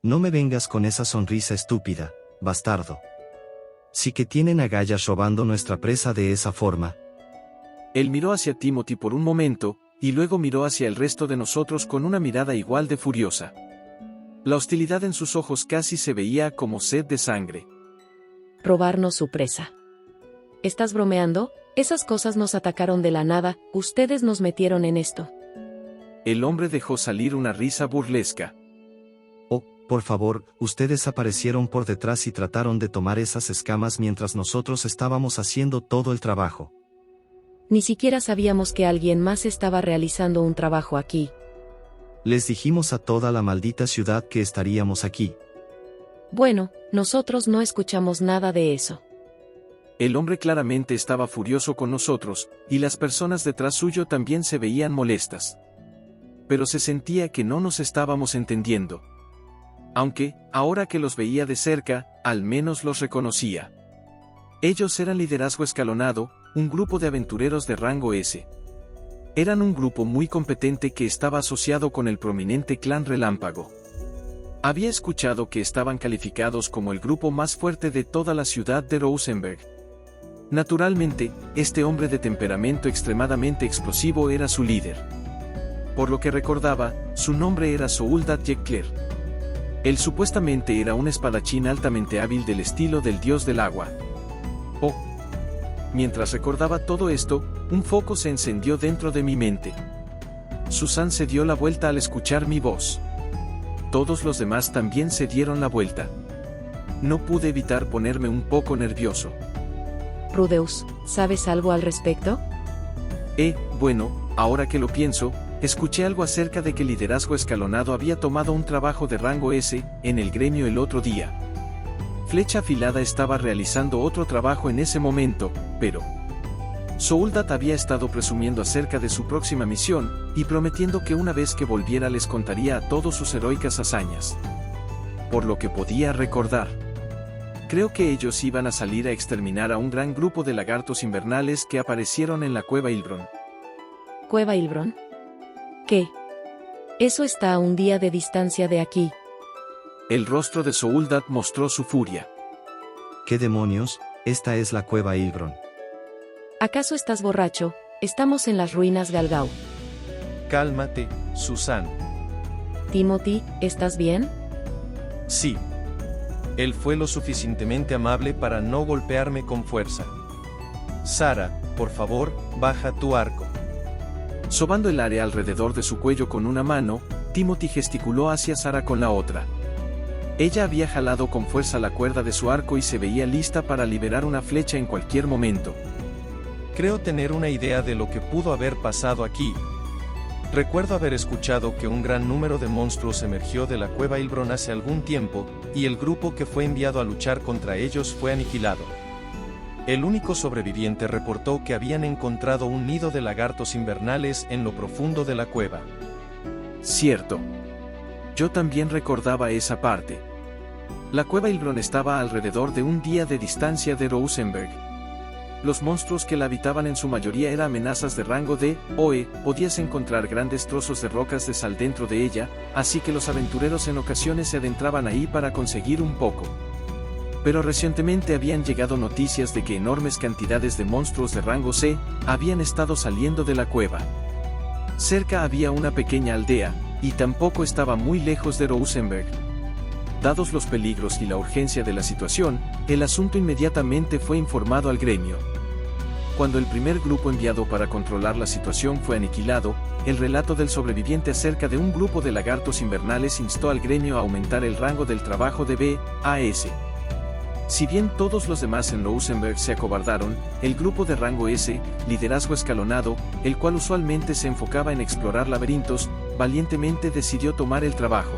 No me vengas con esa sonrisa estúpida, bastardo. Sí que tienen agallas robando nuestra presa de esa forma. Él miró hacia Timothy por un momento, y luego miró hacia el resto de nosotros con una mirada igual de furiosa. La hostilidad en sus ojos casi se veía como sed de sangre. Robarnos su presa. ¿Estás bromeando? Esas cosas nos atacaron de la nada, ustedes nos metieron en esto. El hombre dejó salir una risa burlesca. Oh, por favor, ustedes aparecieron por detrás y trataron de tomar esas escamas mientras nosotros estábamos haciendo todo el trabajo. Ni siquiera sabíamos que alguien más estaba realizando un trabajo aquí. Les dijimos a toda la maldita ciudad que estaríamos aquí. Bueno, nosotros no escuchamos nada de eso. El hombre claramente estaba furioso con nosotros, y las personas detrás suyo también se veían molestas. Pero se sentía que no nos estábamos entendiendo. Aunque, ahora que los veía de cerca, al menos los reconocía. Ellos eran liderazgo escalonado, un grupo de aventureros de rango S. Eran un grupo muy competente que estaba asociado con el prominente clan Relámpago. Había escuchado que estaban calificados como el grupo más fuerte de toda la ciudad de Rosenberg. Naturalmente, este hombre de temperamento extremadamente explosivo era su líder. Por lo que recordaba, su nombre era Souldat Jekkler. Él supuestamente era un espadachín altamente hábil del estilo del dios del agua. Oh. Mientras recordaba todo esto, un foco se encendió dentro de mi mente. Susan se dio la vuelta al escuchar mi voz. Todos los demás también se dieron la vuelta. No pude evitar ponerme un poco nervioso. Rudeus, ¿sabes algo al respecto? Bueno, ahora que lo pienso, escuché algo acerca de que el liderazgo escalonado había tomado un trabajo de rango S en el gremio el otro día. Flecha Afilada estaba realizando otro trabajo en ese momento, pero Souldat había estado presumiendo acerca de su próxima misión, y prometiendo que una vez que volviera les contaría a todos sus heroicas hazañas. Por lo que podía recordar. Creo que ellos iban a salir a exterminar a un gran grupo de lagartos invernales que aparecieron en la cueva Ilbron. ¿Cueva Ilbron? ¿Qué? Eso está a un día de distancia de aquí. El rostro de Souldat mostró su furia. ¿Qué demonios? Esta es la cueva Ilbron. ¿Acaso estás borracho? Estamos en las ruinas Galgau. Cálmate, Susan. Timothy, ¿estás bien? Sí. Él fue lo suficientemente amable para no golpearme con fuerza. Sara, por favor, baja tu arco. Sobando el área alrededor de su cuello con una mano, Timothy gesticuló hacia Sara con la otra. Ella había jalado con fuerza la cuerda de su arco y se veía lista para liberar una flecha en cualquier momento. Creo tener una idea de lo que pudo haber pasado aquí. Recuerdo haber escuchado que un gran número de monstruos emergió de la cueva Ilbron hace algún tiempo, y el grupo que fue enviado a luchar contra ellos fue aniquilado. El único sobreviviente reportó que habían encontrado un nido de lagartos invernales en lo profundo de la cueva. Cierto. Yo también recordaba esa parte. La cueva Ilbron estaba alrededor de un día de distancia de Rosenberg. Los monstruos que la habitaban en su mayoría eran amenazas de rango D o E, podías encontrar grandes trozos de rocas de sal dentro de ella, así que los aventureros en ocasiones se adentraban ahí para conseguir un poco. Pero recientemente habían llegado noticias de que enormes cantidades de monstruos de rango C habían estado saliendo de la cueva. Cerca había una pequeña aldea, y tampoco estaba muy lejos de Rosenberg. Dados los peligros y la urgencia de la situación, el asunto inmediatamente fue informado al gremio. Cuando el primer grupo enviado para controlar la situación fue aniquilado, el relato del sobreviviente acerca de un grupo de lagartos invernales instó al gremio a aumentar el rango del trabajo de B a S. Si bien todos los demás en Rosenberg se acobardaron, el grupo de rango S, liderazgo escalonado, el cual usualmente se enfocaba en explorar laberintos, valientemente decidió tomar el trabajo.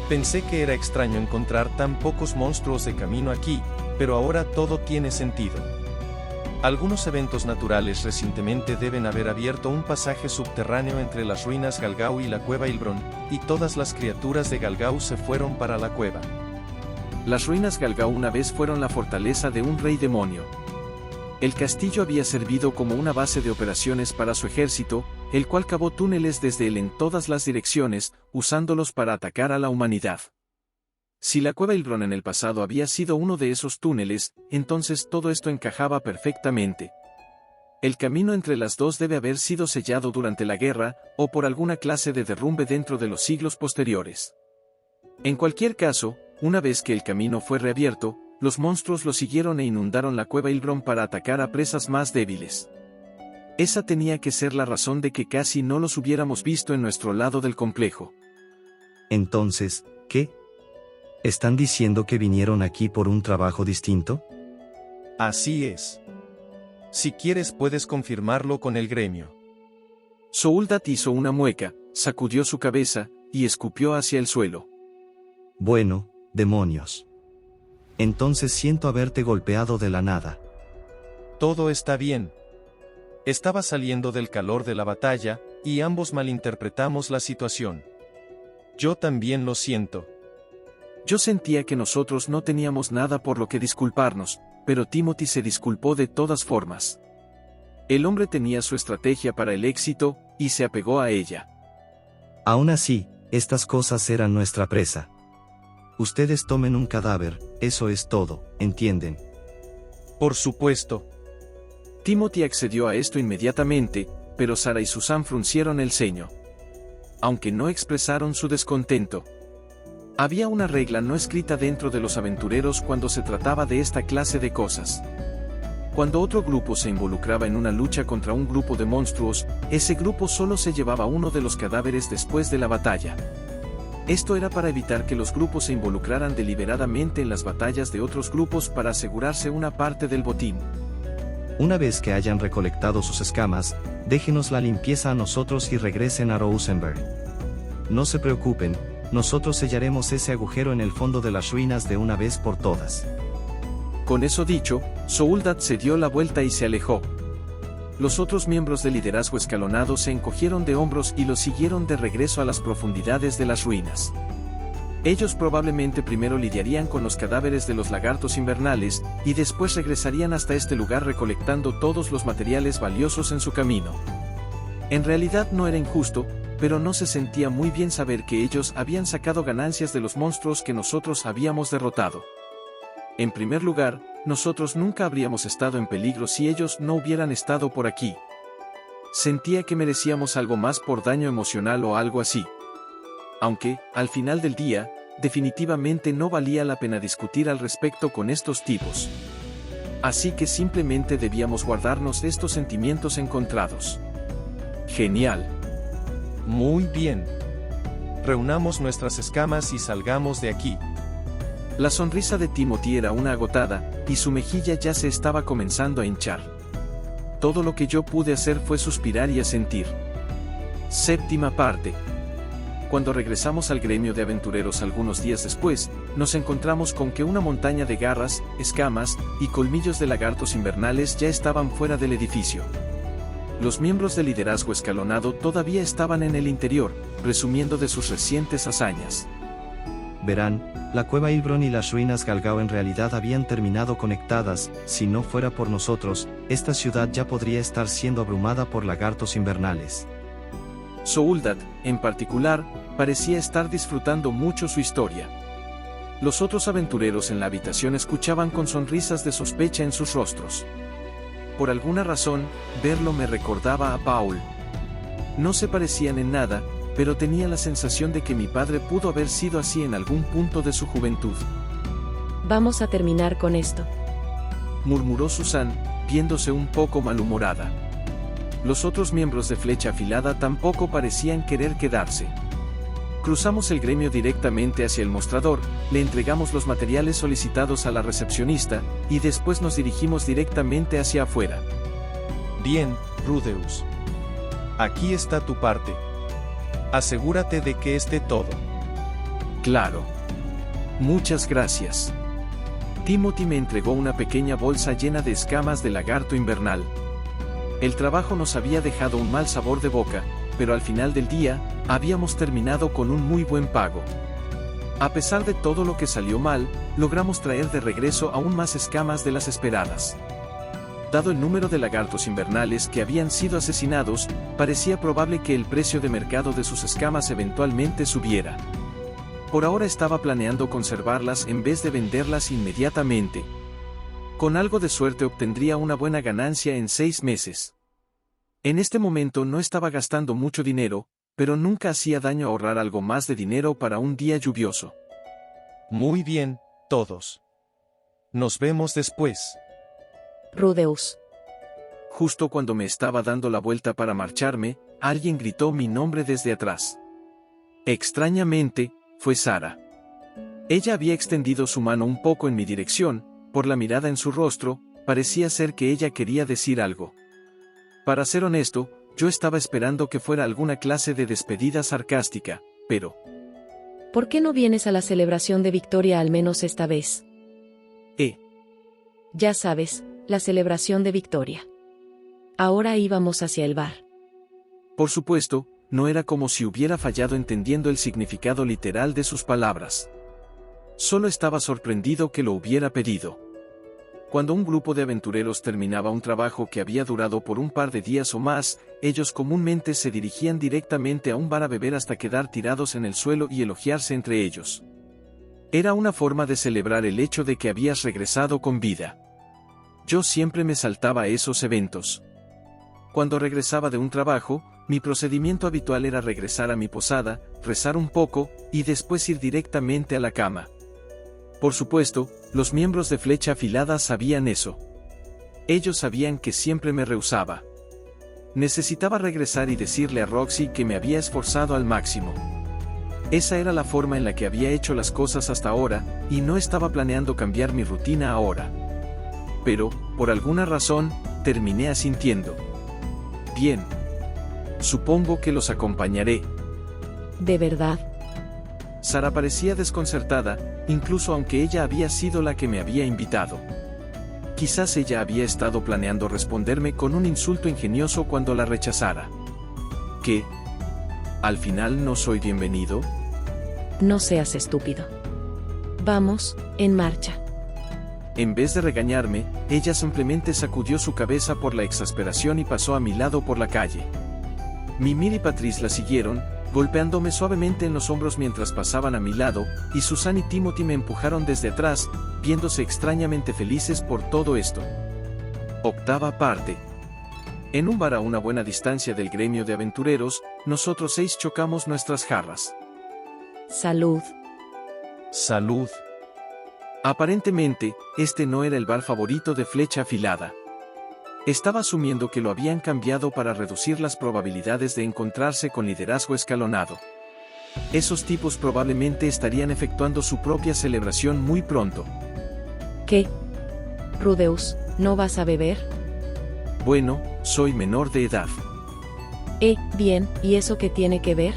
Pensé que era extraño encontrar tan pocos monstruos de camino aquí, pero ahora todo tiene sentido. Algunos eventos naturales recientemente deben haber abierto un pasaje subterráneo entre las ruinas Galgau y la cueva Ilbron, y todas las criaturas de Galgau se fueron para la cueva. Las ruinas Galgau una vez fueron la fortaleza de un rey demonio. El castillo había servido como una base de operaciones para su ejército, el cual cavó túneles desde él en todas las direcciones, usándolos para atacar a la humanidad. Si la cueva Ilbron en el pasado había sido uno de esos túneles, entonces todo esto encajaba perfectamente. El camino entre las dos debe haber sido sellado durante la guerra, o por alguna clase de derrumbe dentro de los siglos posteriores. En cualquier caso, una vez que el camino fue reabierto, los monstruos lo siguieron e inundaron la cueva Ilbron para atacar a presas más débiles. Esa tenía que ser la razón de que casi no los hubiéramos visto en nuestro lado del complejo. Entonces, ¿qué? ¿Están diciendo que vinieron aquí por un trabajo distinto? Así es. Si quieres puedes confirmarlo con el gremio. Souldat hizo una mueca, sacudió su cabeza, y escupió hacia el suelo. Bueno, demonios. Entonces siento haberte golpeado de la nada. Todo está bien. Estaba saliendo del calor de la batalla, y ambos malinterpretamos la situación. Yo también lo siento. Yo sentía que nosotros no teníamos nada por lo que disculparnos, pero Timothy se disculpó de todas formas. El hombre tenía su estrategia para el éxito, y se apegó a ella. Aún así, estas cosas eran nuestra presa. Ustedes tomen un cadáver, eso es todo, ¿entienden? Por supuesto. Timothy accedió a esto inmediatamente, pero Sara y Susan fruncieron el ceño. Aunque no expresaron su descontento. Había una regla no escrita dentro de los aventureros cuando se trataba de esta clase de cosas. Cuando otro grupo se involucraba en una lucha contra un grupo de monstruos, ese grupo solo se llevaba uno de los cadáveres después de la batalla. Esto era para evitar que los grupos se involucraran deliberadamente en las batallas de otros grupos para asegurarse una parte del botín. Una vez que hayan recolectado sus escamas, déjenos la limpieza a nosotros y regresen a Rosenberg. No se preocupen, nosotros sellaremos ese agujero en el fondo de las ruinas de una vez por todas. Con eso dicho, Souldat se dio la vuelta y se alejó. los otros miembros del liderazgo escalonado se encogieron de hombros y lo siguieron de regreso a las profundidades de las ruinas. Ellos probablemente primero lidiarían con los cadáveres de los lagartos invernales, y después regresarían hasta este lugar recolectando todos los materiales valiosos en su camino. En realidad no era injusto, pero no se sentía muy bien saber que ellos habían sacado ganancias de los monstruos que nosotros habíamos derrotado. En primer lugar, nosotros nunca habríamos estado en peligro si ellos no hubieran estado por aquí. Sentía que merecíamos algo más por daño emocional o algo así. Aunque, al final del día, definitivamente no valía la pena discutir al respecto con estos tipos. Así que simplemente debíamos guardarnos estos sentimientos encontrados. Genial. Muy bien. Reunamos nuestras escamas y salgamos de aquí. La sonrisa de Timothy era una agotada, y su mejilla ya se estaba comenzando a hinchar. Todo lo que yo pude hacer fue suspirar y asentir. Séptima parte. Cuando regresamos al gremio de aventureros algunos días después, nos encontramos con que una montaña de garras, escamas y colmillos de lagartos invernales ya estaban fuera del edificio. Los miembros del liderazgo escalonado todavía estaban en el interior, presumiendo de sus recientes hazañas. Verán, la cueva Ilbron y las ruinas Galgao en realidad habían terminado conectadas. Si no fuera por nosotros, esta ciudad ya podría estar siendo abrumada por lagartos invernales. Souldat, en particular, parecía estar disfrutando mucho su historia. Los otros aventureros en la habitación escuchaban con sonrisas de sospecha en sus rostros. Por alguna razón, verlo me recordaba a Paul. No se parecían en nada, pero tenía la sensación de que mi padre pudo haber sido así en algún punto de su juventud. Vamos a terminar con esto, murmuró Susan, viéndose un poco malhumorada. Los otros miembros de Flecha Afilada tampoco parecían querer quedarse. Cruzamos el gremio directamente hacia el mostrador, le entregamos los materiales solicitados a la recepcionista, y después nos dirigimos directamente hacia afuera. Bien, Rudeus. Aquí está tu parte. Asegúrate de que esté todo. Claro. Muchas gracias. Timothy me entregó una pequeña bolsa llena de escamas de lagarto invernal. El trabajo nos había dejado un mal sabor de boca, pero al final del día, habíamos terminado con un muy buen pago. A pesar de todo lo que salió mal, logramos traer de regreso aún más escamas de las esperadas. Dado el número de lagartos invernales que habían sido asesinados, parecía probable que el precio de mercado de sus escamas eventualmente subiera. Por ahora estaba planeando conservarlas en vez de venderlas inmediatamente. Con algo de suerte obtendría una buena ganancia en 6 meses. En este momento no estaba gastando mucho dinero, pero nunca hacía daño ahorrar algo más de dinero para un día lluvioso. Muy bien, todos. Nos vemos después. Rudeus. Justo cuando me estaba dando la vuelta para marcharme, alguien gritó mi nombre desde atrás. Extrañamente, fue Sara. Ella había extendido su mano un poco en mi dirección, por la mirada en su rostro, parecía ser que ella quería decir algo. Para ser honesto, yo estaba esperando que fuera alguna clase de despedida sarcástica, pero... ¿Por qué no vienes a la celebración de victoria al menos esta vez? Ya sabes, la celebración de victoria. Ahora íbamos hacia el bar. Por supuesto, no era como si hubiera fallado entendiendo el significado literal de sus palabras. Solo estaba sorprendido que lo hubiera pedido. Cuando un grupo de aventureros terminaba un trabajo que había durado por un par de días o más, ellos comúnmente se dirigían directamente a un bar a beber hasta quedar tirados en el suelo y elogiarse entre ellos. Era una forma de celebrar el hecho de que habías regresado con vida. Yo siempre me saltaba a esos eventos. Cuando regresaba de un trabajo, mi procedimiento habitual era regresar a mi posada, rezar un poco, y después ir directamente a la cama. Por supuesto, los miembros de Flecha Afilada sabían eso. Ellos sabían que siempre me rehusaba. Necesitaba regresar y decirle a Roxy que me había esforzado al máximo. Esa era la forma en la que había hecho las cosas hasta ahora, y no estaba planeando cambiar mi rutina ahora. Pero, por alguna razón, terminé asintiendo. Bien. Supongo que los acompañaré. ¿De verdad? Sara parecía desconcertada, incluso aunque ella había sido la que me había invitado. Quizás ella había estado planeando responderme con un insulto ingenioso cuando la rechazara. ¿Qué? ¿Al final no soy bienvenido? No seas estúpido. Vamos, en marcha. En vez de regañarme, ella simplemente sacudió su cabeza por la exasperación y pasó a mi lado por la calle. Mimir y Patrice la siguieron, golpeándome suavemente en los hombros mientras pasaban a mi lado, y Susan y Timothy me empujaron desde atrás, viéndose extrañamente felices por todo esto. Octava parte. En un bar a una buena distancia del gremio de aventureros, nosotros 6 chocamos nuestras jarras. Salud. Salud. Aparentemente, este no era el bar favorito de Flecha Afilada. Estaba asumiendo que lo habían cambiado para reducir las probabilidades de encontrarse con liderazgo escalonado. Esos tipos probablemente estarían efectuando su propia celebración muy pronto. ¿Qué? Rudeus, ¿no vas a beber? Bueno, soy menor de edad. Bien, ¿y eso qué tiene que ver?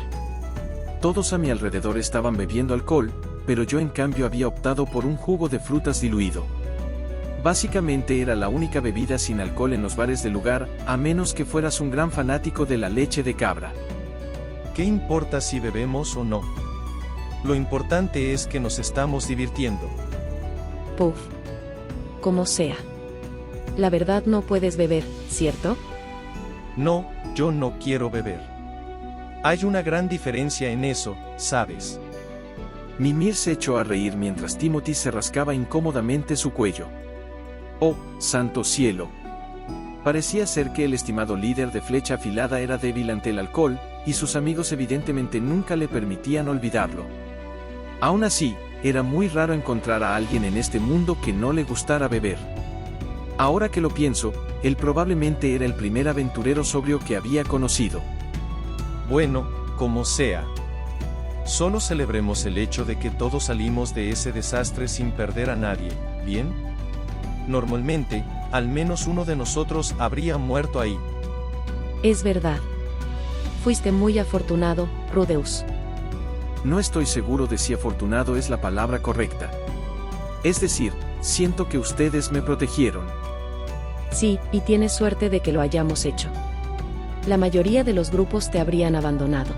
Todos a mi alrededor estaban bebiendo alcohol, pero yo en cambio había optado por un jugo de frutas diluido. Básicamente era la única bebida sin alcohol en los bares del lugar, a menos que fueras un gran fanático de la leche de cabra. ¿Qué importa si bebemos o no? Lo importante es que nos estamos divirtiendo. Puff. Como sea. La verdad no puedes beber, ¿cierto? No, yo no quiero beber. Hay una gran diferencia en eso, ¿sabes? Mimir se echó a reír mientras Timothy se rascaba incómodamente su cuello. ¡Oh, santo cielo! Parecía ser que el estimado líder de Flecha Afilada era débil ante el alcohol, y sus amigos evidentemente nunca le permitían olvidarlo. Aún así, era muy raro encontrar a alguien en este mundo que no le gustara beber. Ahora que lo pienso, él probablemente era el primer aventurero sobrio que había conocido. Bueno, como sea. Solo celebremos el hecho de que todos salimos de ese desastre sin perder a nadie, ¿bien? Normalmente, al menos uno de nosotros habría muerto ahí. Es verdad. Fuiste muy afortunado, Rudeus. No estoy seguro de si afortunado es la palabra correcta. Es decir, siento que ustedes me protegieron. Sí, y tienes suerte de que lo hayamos hecho. La mayoría de los grupos te habrían abandonado.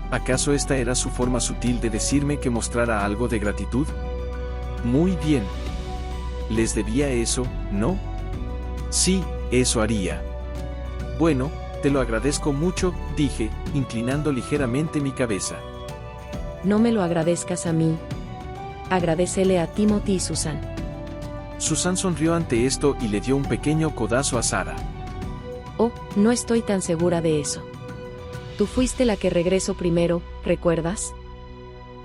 ¿Acaso esta era su forma sutil de decirme que mostrara algo de gratitud? Muy bien. Les debía eso, ¿no? Sí, eso haría. Bueno, te lo agradezco mucho, dije, inclinando ligeramente mi cabeza. No me lo agradezcas a mí. Agradécele a Timothy y Susan. Susan sonrió ante esto y le dio un pequeño codazo a Sara. Oh, no estoy tan segura de eso. Tú fuiste la que regresó primero, ¿recuerdas?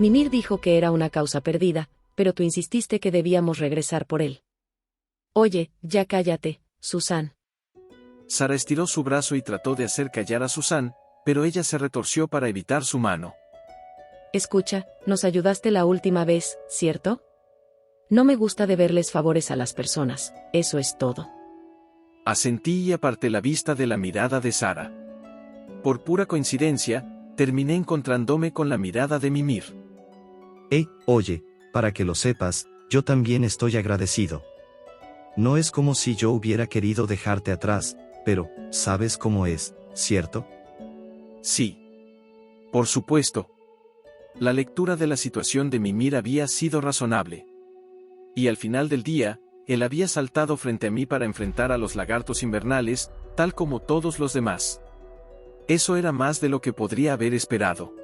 Mimir dijo que era una causa perdida, pero tú insististe que debíamos regresar por él. Oye, ya cállate, Susan. Sara estiró su brazo y trató de hacer callar a Susan, pero ella se retorció para evitar su mano. Escucha, nos ayudaste la última vez, ¿cierto? No me gusta deberles favores a las personas, eso es todo. Asentí y aparté la vista de la mirada de Sara. Por pura coincidencia, terminé encontrándome con la mirada de Mimir. Oye, para que lo sepas, yo también estoy agradecido. No es como si yo hubiera querido dejarte atrás, pero, ¿sabes cómo es, cierto? Sí. Por supuesto. La lectura de la situación de Mimir había sido razonable. Y al final del día, él había saltado frente a mí para enfrentar a los lagartos invernales, tal como todos los demás. Eso era más de lo que podría haber esperado.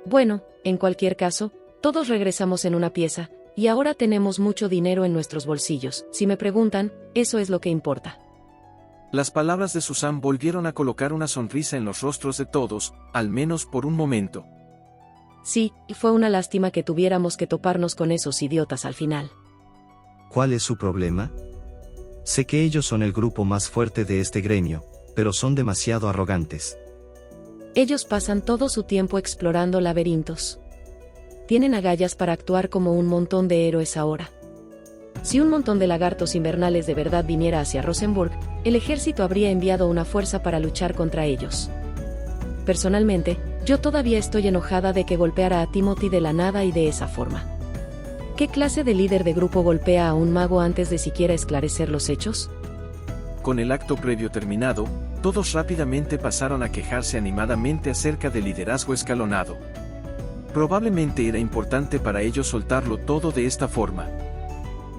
Bueno, en cualquier caso, todos regresamos en una pieza, y ahora tenemos mucho dinero en nuestros bolsillos. Si me preguntan, eso es lo que importa. Las palabras de Susan volvieron a colocar una sonrisa en los rostros de todos, al menos por un momento. Sí, y fue una lástima que tuviéramos que toparnos con esos idiotas al final. ¿Cuál es su problema? Sé que ellos son el grupo más fuerte de este gremio, pero son demasiado arrogantes. Ellos pasan todo su tiempo explorando laberintos. Tienen agallas para actuar como un montón de héroes ahora. Si un montón de lagartos invernales de verdad viniera hacia Rosenburg, el ejército habría enviado una fuerza para luchar contra ellos. Personalmente, yo todavía estoy enojada de que golpeara a Timothy de la nada y de esa forma. ¿Qué clase de líder de grupo golpea a un mago antes de siquiera esclarecer los hechos? Con el acto previo terminado, todos rápidamente pasaron a quejarse animadamente acerca del liderazgo escalonado. Probablemente era importante para ellos soltarlo todo de esta forma.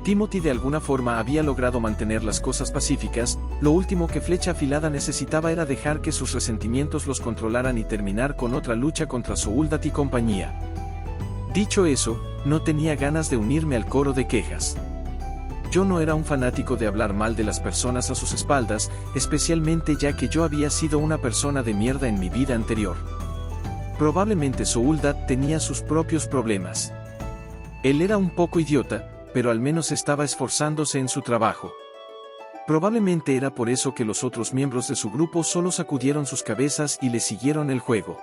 Timothy de alguna forma había logrado mantener las cosas pacíficas, lo último que Flecha Afilada necesitaba era dejar que sus resentimientos los controlaran y terminar con otra lucha contra Souldat y compañía. Dicho eso, no tenía ganas de unirme al coro de quejas. Yo no era un fanático de hablar mal de las personas a sus espaldas, especialmente ya que yo había sido una persona de mierda en mi vida anterior. Probablemente Souldat tenía sus propios problemas. Él era un poco idiota, pero al menos estaba esforzándose en su trabajo. Probablemente era por eso que los otros miembros de su grupo solo sacudieron sus cabezas y le siguieron el juego.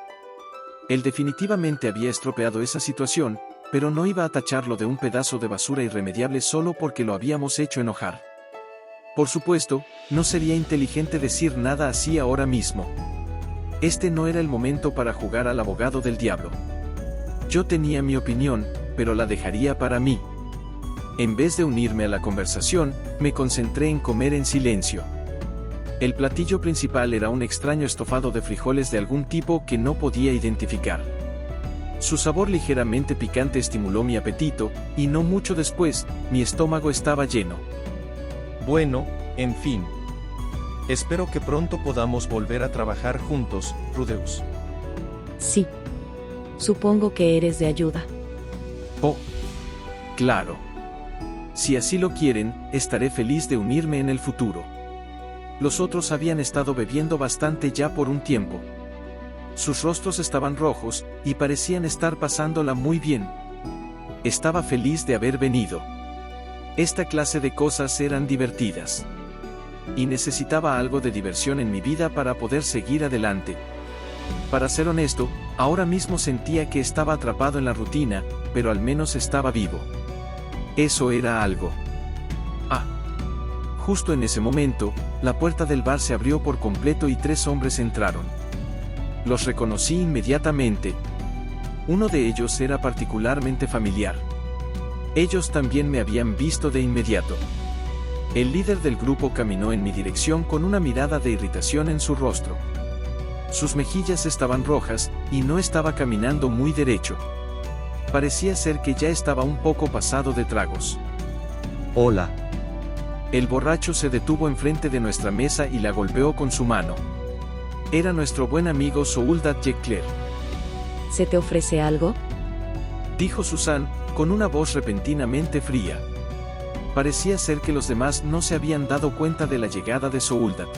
Él definitivamente había estropeado esa situación, pero no iba a tacharlo de un pedazo de basura irremediable solo porque lo habíamos hecho enojar. Por supuesto, no sería inteligente decir nada así ahora mismo. Este no era el momento para jugar al abogado del diablo. Yo tenía mi opinión, pero la dejaría para mí. En vez de unirme a la conversación, me concentré en comer en silencio. El platillo principal era un extraño estofado de frijoles de algún tipo que no podía identificar. Su sabor ligeramente picante estimuló mi apetito, y no mucho después, mi estómago estaba lleno. Bueno, en fin. Espero que pronto podamos volver a trabajar juntos, Rudeus. Sí. Supongo que eres de ayuda. Oh. Claro. Si así lo quieren, estaré feliz de unirme en el futuro. Los otros habían estado bebiendo bastante ya por un tiempo. Sus rostros estaban rojos, y parecían estar pasándola muy bien. Estaba feliz de haber venido. Esta clase de cosas eran divertidas. Y necesitaba algo de diversión en mi vida para poder seguir adelante. Para ser honesto, ahora mismo sentía que estaba atrapado en la rutina, pero al menos estaba vivo. Eso era algo. Ah. Justo en ese momento, la puerta del bar se abrió por completo y 3 hombres entraron. Los reconocí inmediatamente. Uno de ellos era particularmente familiar. Ellos también me habían visto de inmediato. El líder del grupo caminó en mi dirección con una mirada de irritación en su rostro. Sus mejillas estaban rojas, y no estaba caminando muy derecho. Parecía ser que ya estaba un poco pasado de tragos. Hola. El borracho se detuvo enfrente de nuestra mesa y la golpeó con su mano. Era nuestro buen amigo Souldat Jekler. ¿Se te ofrece algo? Dijo Susan, con una voz repentinamente fría. Parecía ser que los demás no se habían dado cuenta de la llegada de Souldat.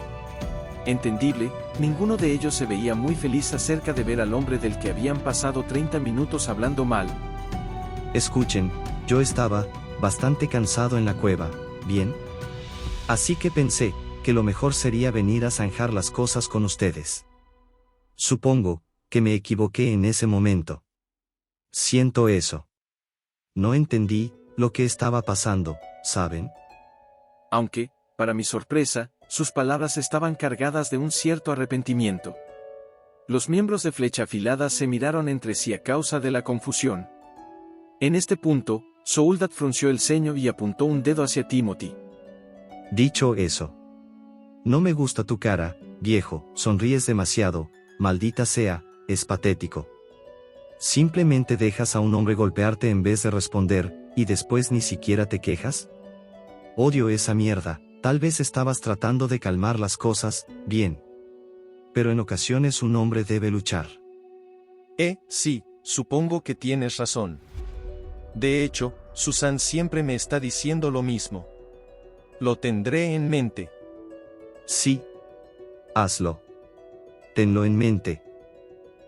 Entendible, ninguno de ellos se veía muy feliz acerca de ver al hombre del que habían pasado 30 minutos hablando mal. Escuchen, yo estaba bastante cansado en la cueva, ¿bien? Así que pensé que lo mejor sería venir a zanjar las cosas con ustedes. Supongo que me equivoqué en ese momento. Siento eso. No entendí lo que estaba pasando, ¿saben? Aunque, para mi sorpresa, sus palabras estaban cargadas de un cierto arrepentimiento. Los miembros de Flecha Afilada se miraron entre sí a causa de la confusión. En este punto, Souldat frunció el ceño y apuntó un dedo hacia Timothy. Dicho eso. No me gusta tu cara, viejo, sonríes demasiado, maldita sea, es patético. ¿Simplemente dejas a un hombre golpearte en vez de responder, y después ni siquiera te quejas? Odio esa mierda. Tal vez estabas tratando de calmar las cosas, bien. Pero en ocasiones un hombre debe luchar. Sí, supongo que tienes razón. De hecho, Susan siempre me está diciendo lo mismo. Lo tendré en mente. Sí. Hazlo. Tenlo en mente.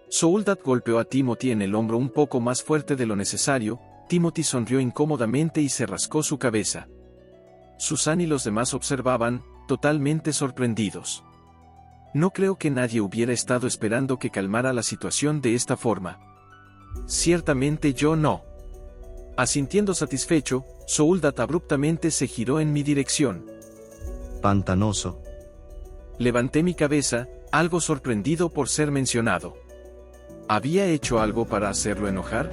Souldat golpeó a Timothy en el hombro un poco más fuerte de lo necesario. Timothy sonrió incómodamente y se rascó su cabeza. Susan y los demás observaban, totalmente sorprendidos. No creo que nadie hubiera estado esperando que calmara la situación de esta forma. Ciertamente yo no. Asintiendo satisfecho, Souldat abruptamente se giró en mi dirección. Pantanoso. Levanté mi cabeza, algo sorprendido por ser mencionado. ¿Había hecho algo para hacerlo enojar?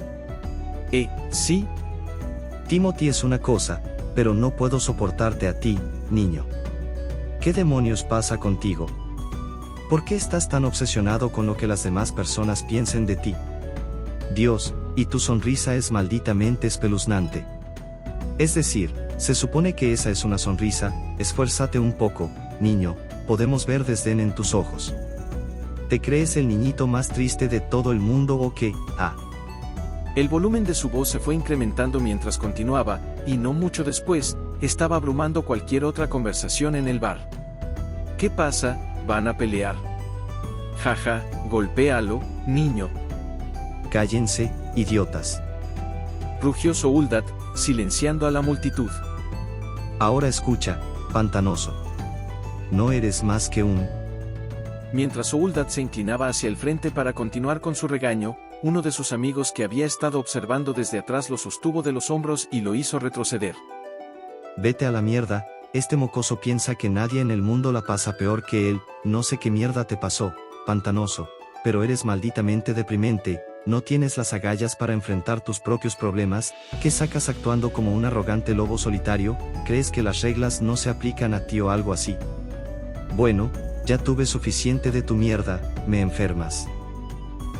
Sí. Timothy es una cosa, pero no puedo soportarte a ti, niño. ¿Qué demonios pasa contigo? ¿Por qué estás tan obsesionado con lo que las demás personas piensen de ti? Dios, y tu sonrisa es malditamente espeluznante. Es decir, se supone que esa es una sonrisa, esfuérzate un poco, niño, podemos ver desdén en tus ojos. ¿Te crees el niñito más triste de todo el mundo o qué? El volumen de su voz se fue incrementando mientras continuaba, y no mucho después, estaba abrumando cualquier otra conversación en el bar. ¿Qué pasa? ¿Van a pelear? Jaja, golpéalo, niño. Cállense, idiotas. Rugió Souldat, silenciando a la multitud. Ahora escucha, pantanoso. No eres más que un... Mientras Souldat se inclinaba hacia el frente para continuar con su regaño, uno de sus amigos que había estado observando desde atrás lo sostuvo de los hombros y lo hizo retroceder. Vete a la mierda, este mocoso piensa que nadie en el mundo la pasa peor que él, no sé qué mierda te pasó, pantanoso, pero eres malditamente deprimente, no tienes las agallas para enfrentar tus propios problemas, ¿qué sacas actuando como un arrogante lobo solitario? ¿Crees que las reglas no se aplican a ti o algo así? Bueno, ya tuve suficiente de tu mierda, me enfermas.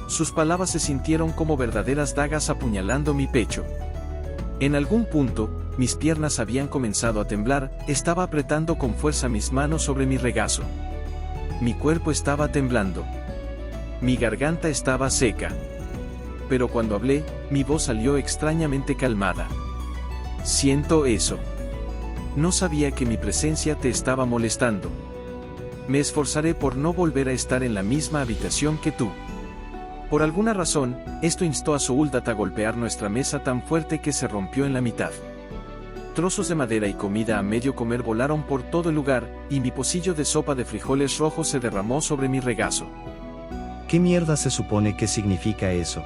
Sus palabras se sintieron como verdaderas dagas apuñalando mi pecho. En algún punto, mis piernas habían comenzado a temblar, estaba apretando con fuerza mis manos sobre mi regazo. Mi cuerpo estaba temblando. Mi garganta estaba seca. Pero cuando hablé, mi voz salió extrañamente calmada. Siento eso. No sabía que mi presencia te estaba molestando. Me esforzaré por no volver a estar en la misma habitación que tú. Por alguna razón, esto instó a Souldat a golpear nuestra mesa tan fuerte que se rompió en la mitad. Trozos de madera y comida a medio comer volaron por todo el lugar, y mi pocillo de sopa de frijoles rojos se derramó sobre mi regazo. ¿Qué mierda se supone que significa eso?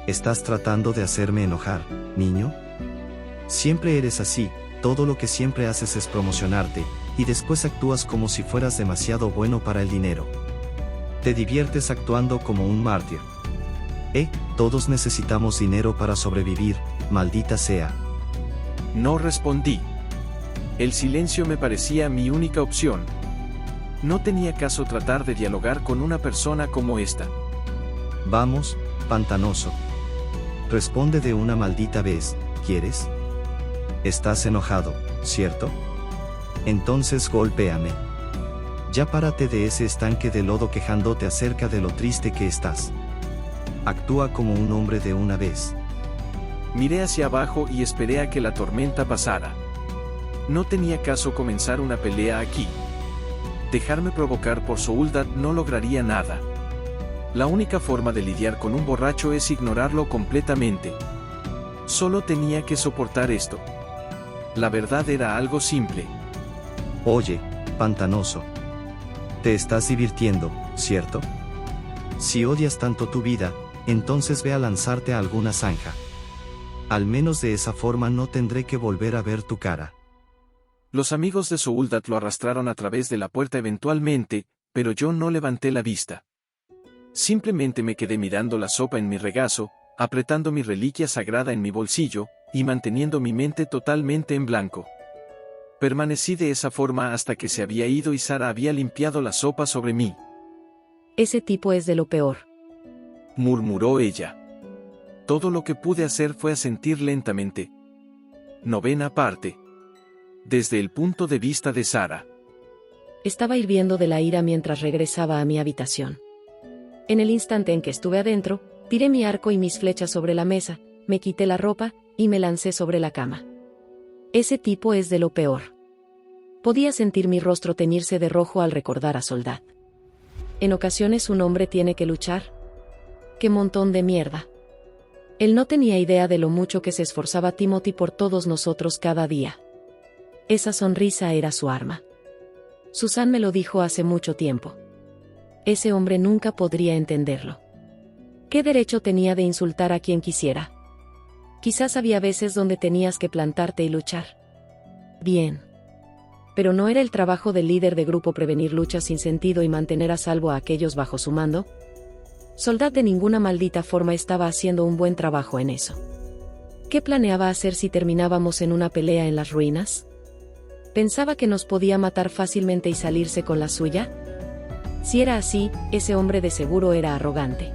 ¿Estás tratando de hacerme enojar, niño? Siempre eres así, todo lo que siempre haces es promocionarte, y después actúas como si fueras demasiado bueno para el dinero. Te diviertes actuando como un mártir. Todos necesitamos dinero para sobrevivir, maldita sea. No respondí. El silencio me parecía mi única opción. No tenía caso tratar de dialogar con una persona como esta. Vamos, pantanoso. Responde de una maldita vez, ¿quieres? Estás enojado, ¿cierto? Entonces golpéame. Ya párate de ese estanque de lodo quejándote acerca de lo triste que estás. Actúa como un hombre de una vez. Miré hacia abajo y esperé a que la tormenta pasara. No tenía caso comenzar una pelea aquí. Dejarme provocar por Souldat no lograría nada. La única forma de lidiar con un borracho es ignorarlo completamente. Solo tenía que soportar esto. La verdad era algo simple. Oye, pantanoso. Te estás divirtiendo, ¿cierto? Si odias tanto tu vida, entonces ve a lanzarte a alguna zanja. Al menos de esa forma no tendré que volver a ver tu cara. Los amigos de Souldat lo arrastraron a través de la puerta eventualmente, pero yo no levanté la vista. Simplemente me quedé mirando la sopa en mi regazo, apretando mi reliquia sagrada en mi bolsillo, y manteniendo mi mente totalmente en blanco. Permanecí de esa forma hasta que se había ido y Sara había limpiado la sopa sobre mí. Ese tipo es de lo peor, murmuró ella. Todo lo que pude hacer fue asentir lentamente. 9ª parte. Desde el punto de vista de Sara. Estaba hirviendo de la ira mientras regresaba a mi habitación. En el instante en que estuve adentro, tiré mi arco y mis flechas sobre la mesa, me quité la ropa, y me lancé sobre la cama. Ese tipo es de lo peor. Podía sentir mi rostro teñirse de rojo al recordar a Souldat. En ocasiones un hombre tiene que luchar. ¡Qué montón de mierda! Él no tenía idea de lo mucho que se esforzaba Timothy por todos nosotros cada día. Esa sonrisa era su arma. Susan me lo dijo hace mucho tiempo. Ese hombre nunca podría entenderlo. ¿Qué derecho tenía de insultar a quien quisiera? Quizás había veces donde tenías que plantarte y luchar. Bien. Pero ¿no era el trabajo del líder de grupo prevenir luchas sin sentido y mantener a salvo a aquellos bajo su mando? Souldat de ninguna maldita forma estaba haciendo un buen trabajo en eso. ¿Qué planeaba hacer si terminábamos en una pelea en las ruinas? ¿Pensaba que nos podía matar fácilmente y salirse con la suya? Si era así, ese hombre de seguro era arrogante.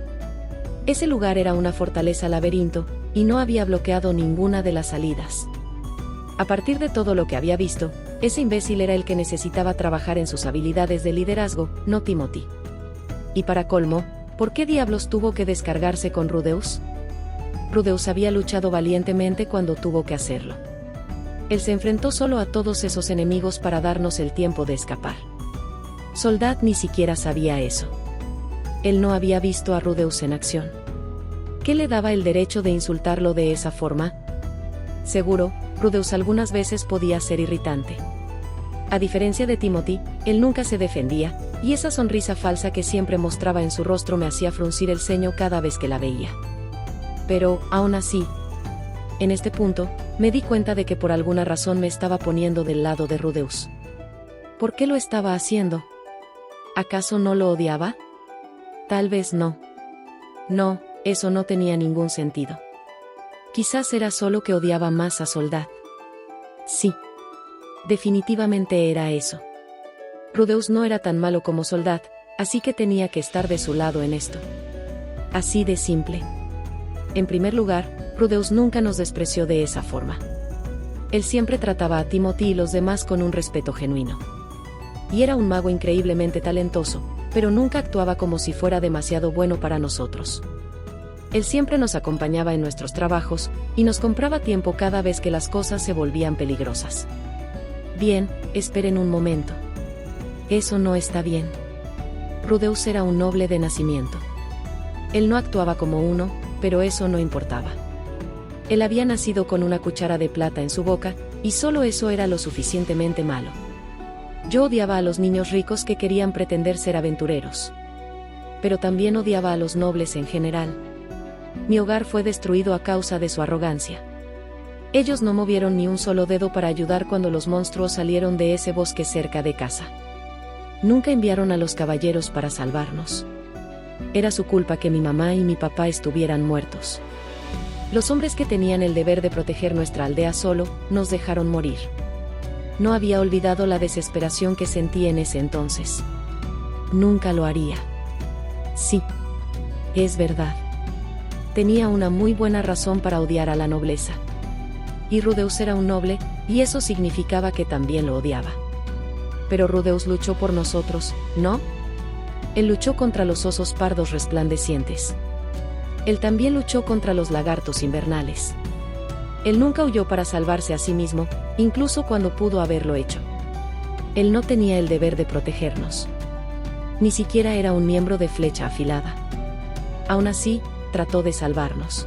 Ese lugar era una fortaleza laberinto, y no había bloqueado ninguna de las salidas. A partir de todo lo que había visto, ese imbécil era el que necesitaba trabajar en sus habilidades de liderazgo, no Timothy. Y para colmo, ¿por qué diablos tuvo que descargarse con Rudeus? Rudeus había luchado valientemente cuando tuvo que hacerlo. Él se enfrentó solo a todos esos enemigos para darnos el tiempo de escapar. Soldat ni siquiera sabía eso. Él no había visto a Rudeus en acción. ¿Qué le daba el derecho de insultarlo de esa forma? Seguro, Rudeus algunas veces podía ser irritante. A diferencia de Timothy, él nunca se defendía, y esa sonrisa falsa que siempre mostraba en su rostro me hacía fruncir el ceño cada vez que la veía. Pero, aún así, en este punto, me di cuenta de que por alguna razón me estaba poniendo del lado de Rudeus. ¿Por qué lo estaba haciendo? ¿Acaso no lo odiaba? Tal vez no. No, eso no tenía ningún sentido. Quizás era solo que odiaba más a Soldat. Sí. Definitivamente era eso. Rudeus no era tan malo como Soldat, así que tenía que estar de su lado en esto. Así de simple. En primer lugar, Rudeus nunca nos despreció de esa forma. Él siempre trataba a Timothy y los demás con un respeto genuino. Y era un mago increíblemente talentoso, pero nunca actuaba como si fuera demasiado bueno para nosotros. Él siempre nos acompañaba en nuestros trabajos, y nos compraba tiempo cada vez que las cosas se volvían peligrosas. Bien, esperen un momento. Eso no está bien. Rudeus era un noble de nacimiento. Él no actuaba como uno, pero eso no importaba. Él había nacido con una cuchara de plata en su boca, y solo eso era lo suficientemente malo. Yo odiaba a los niños ricos que querían pretender ser aventureros. Pero también odiaba a los nobles en general. Mi hogar fue destruido a causa de su arrogancia. Ellos no movieron ni un solo dedo para ayudar cuando los monstruos salieron de ese bosque cerca de casa. Nunca enviaron a los caballeros para salvarnos. Era su culpa que mi mamá y mi papá estuvieran muertos. Los hombres que tenían el deber de proteger nuestra aldea solo, nos dejaron morir. No había olvidado la desesperación que sentí en ese entonces. Nunca lo haría. Sí. Es verdad. Tenía una muy buena razón para odiar a la nobleza. Y Rudeus era un noble, y eso significaba que también lo odiaba. Pero Rudeus luchó por nosotros, ¿no? Él luchó contra los osos pardos resplandecientes. Él también luchó contra los lagartos invernales. Él nunca huyó para salvarse a sí mismo, incluso cuando pudo haberlo hecho. Él no tenía el deber de protegernos. Ni siquiera era un miembro de Flecha Afilada. Aún así, trató de salvarnos.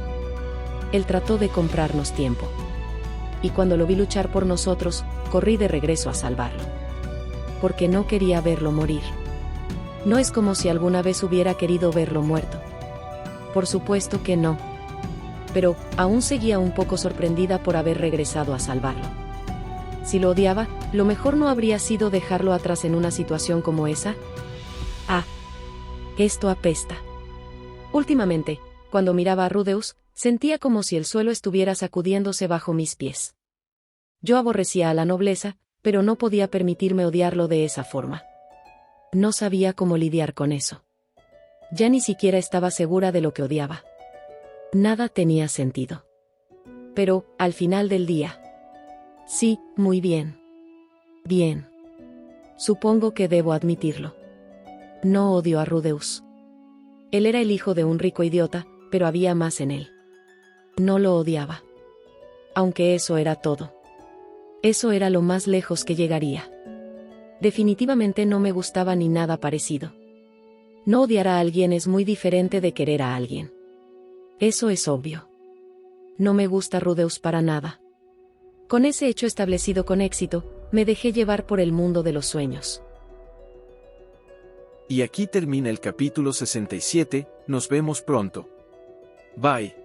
Él trató de comprarnos tiempo. Y cuando lo vi luchar por nosotros, corrí de regreso a salvarlo. Porque no quería verlo morir. No es como si alguna vez hubiera querido verlo muerto. Por supuesto que no. Pero, aún seguía un poco sorprendida por haber regresado a salvarlo. Si lo odiaba, lo mejor no habría sido dejarlo atrás en una situación como esa. Ah. Esto apesta. Últimamente, cuando miraba a Rudeus, sentía como si el suelo estuviera sacudiéndose bajo mis pies. Yo aborrecía a la nobleza, pero no podía permitirme odiarlo de esa forma. No sabía cómo lidiar con eso. Ya ni siquiera estaba segura de lo que odiaba. Nada tenía sentido. Pero, al final del día. Sí, muy bien. Bien. Supongo que debo admitirlo. No odio a Rudeus. Él era el hijo de un rico idiota, pero había más en él. No lo odiaba. Aunque eso era todo. Eso era lo más lejos que llegaría. Definitivamente no me gustaba ni nada parecido. No odiar a alguien es muy diferente de querer a alguien. Eso es obvio. No me gusta Rudeus para nada. Con ese hecho establecido con éxito, me dejé llevar por el mundo de los sueños. Y aquí termina el capítulo 67, nos vemos pronto. Bye.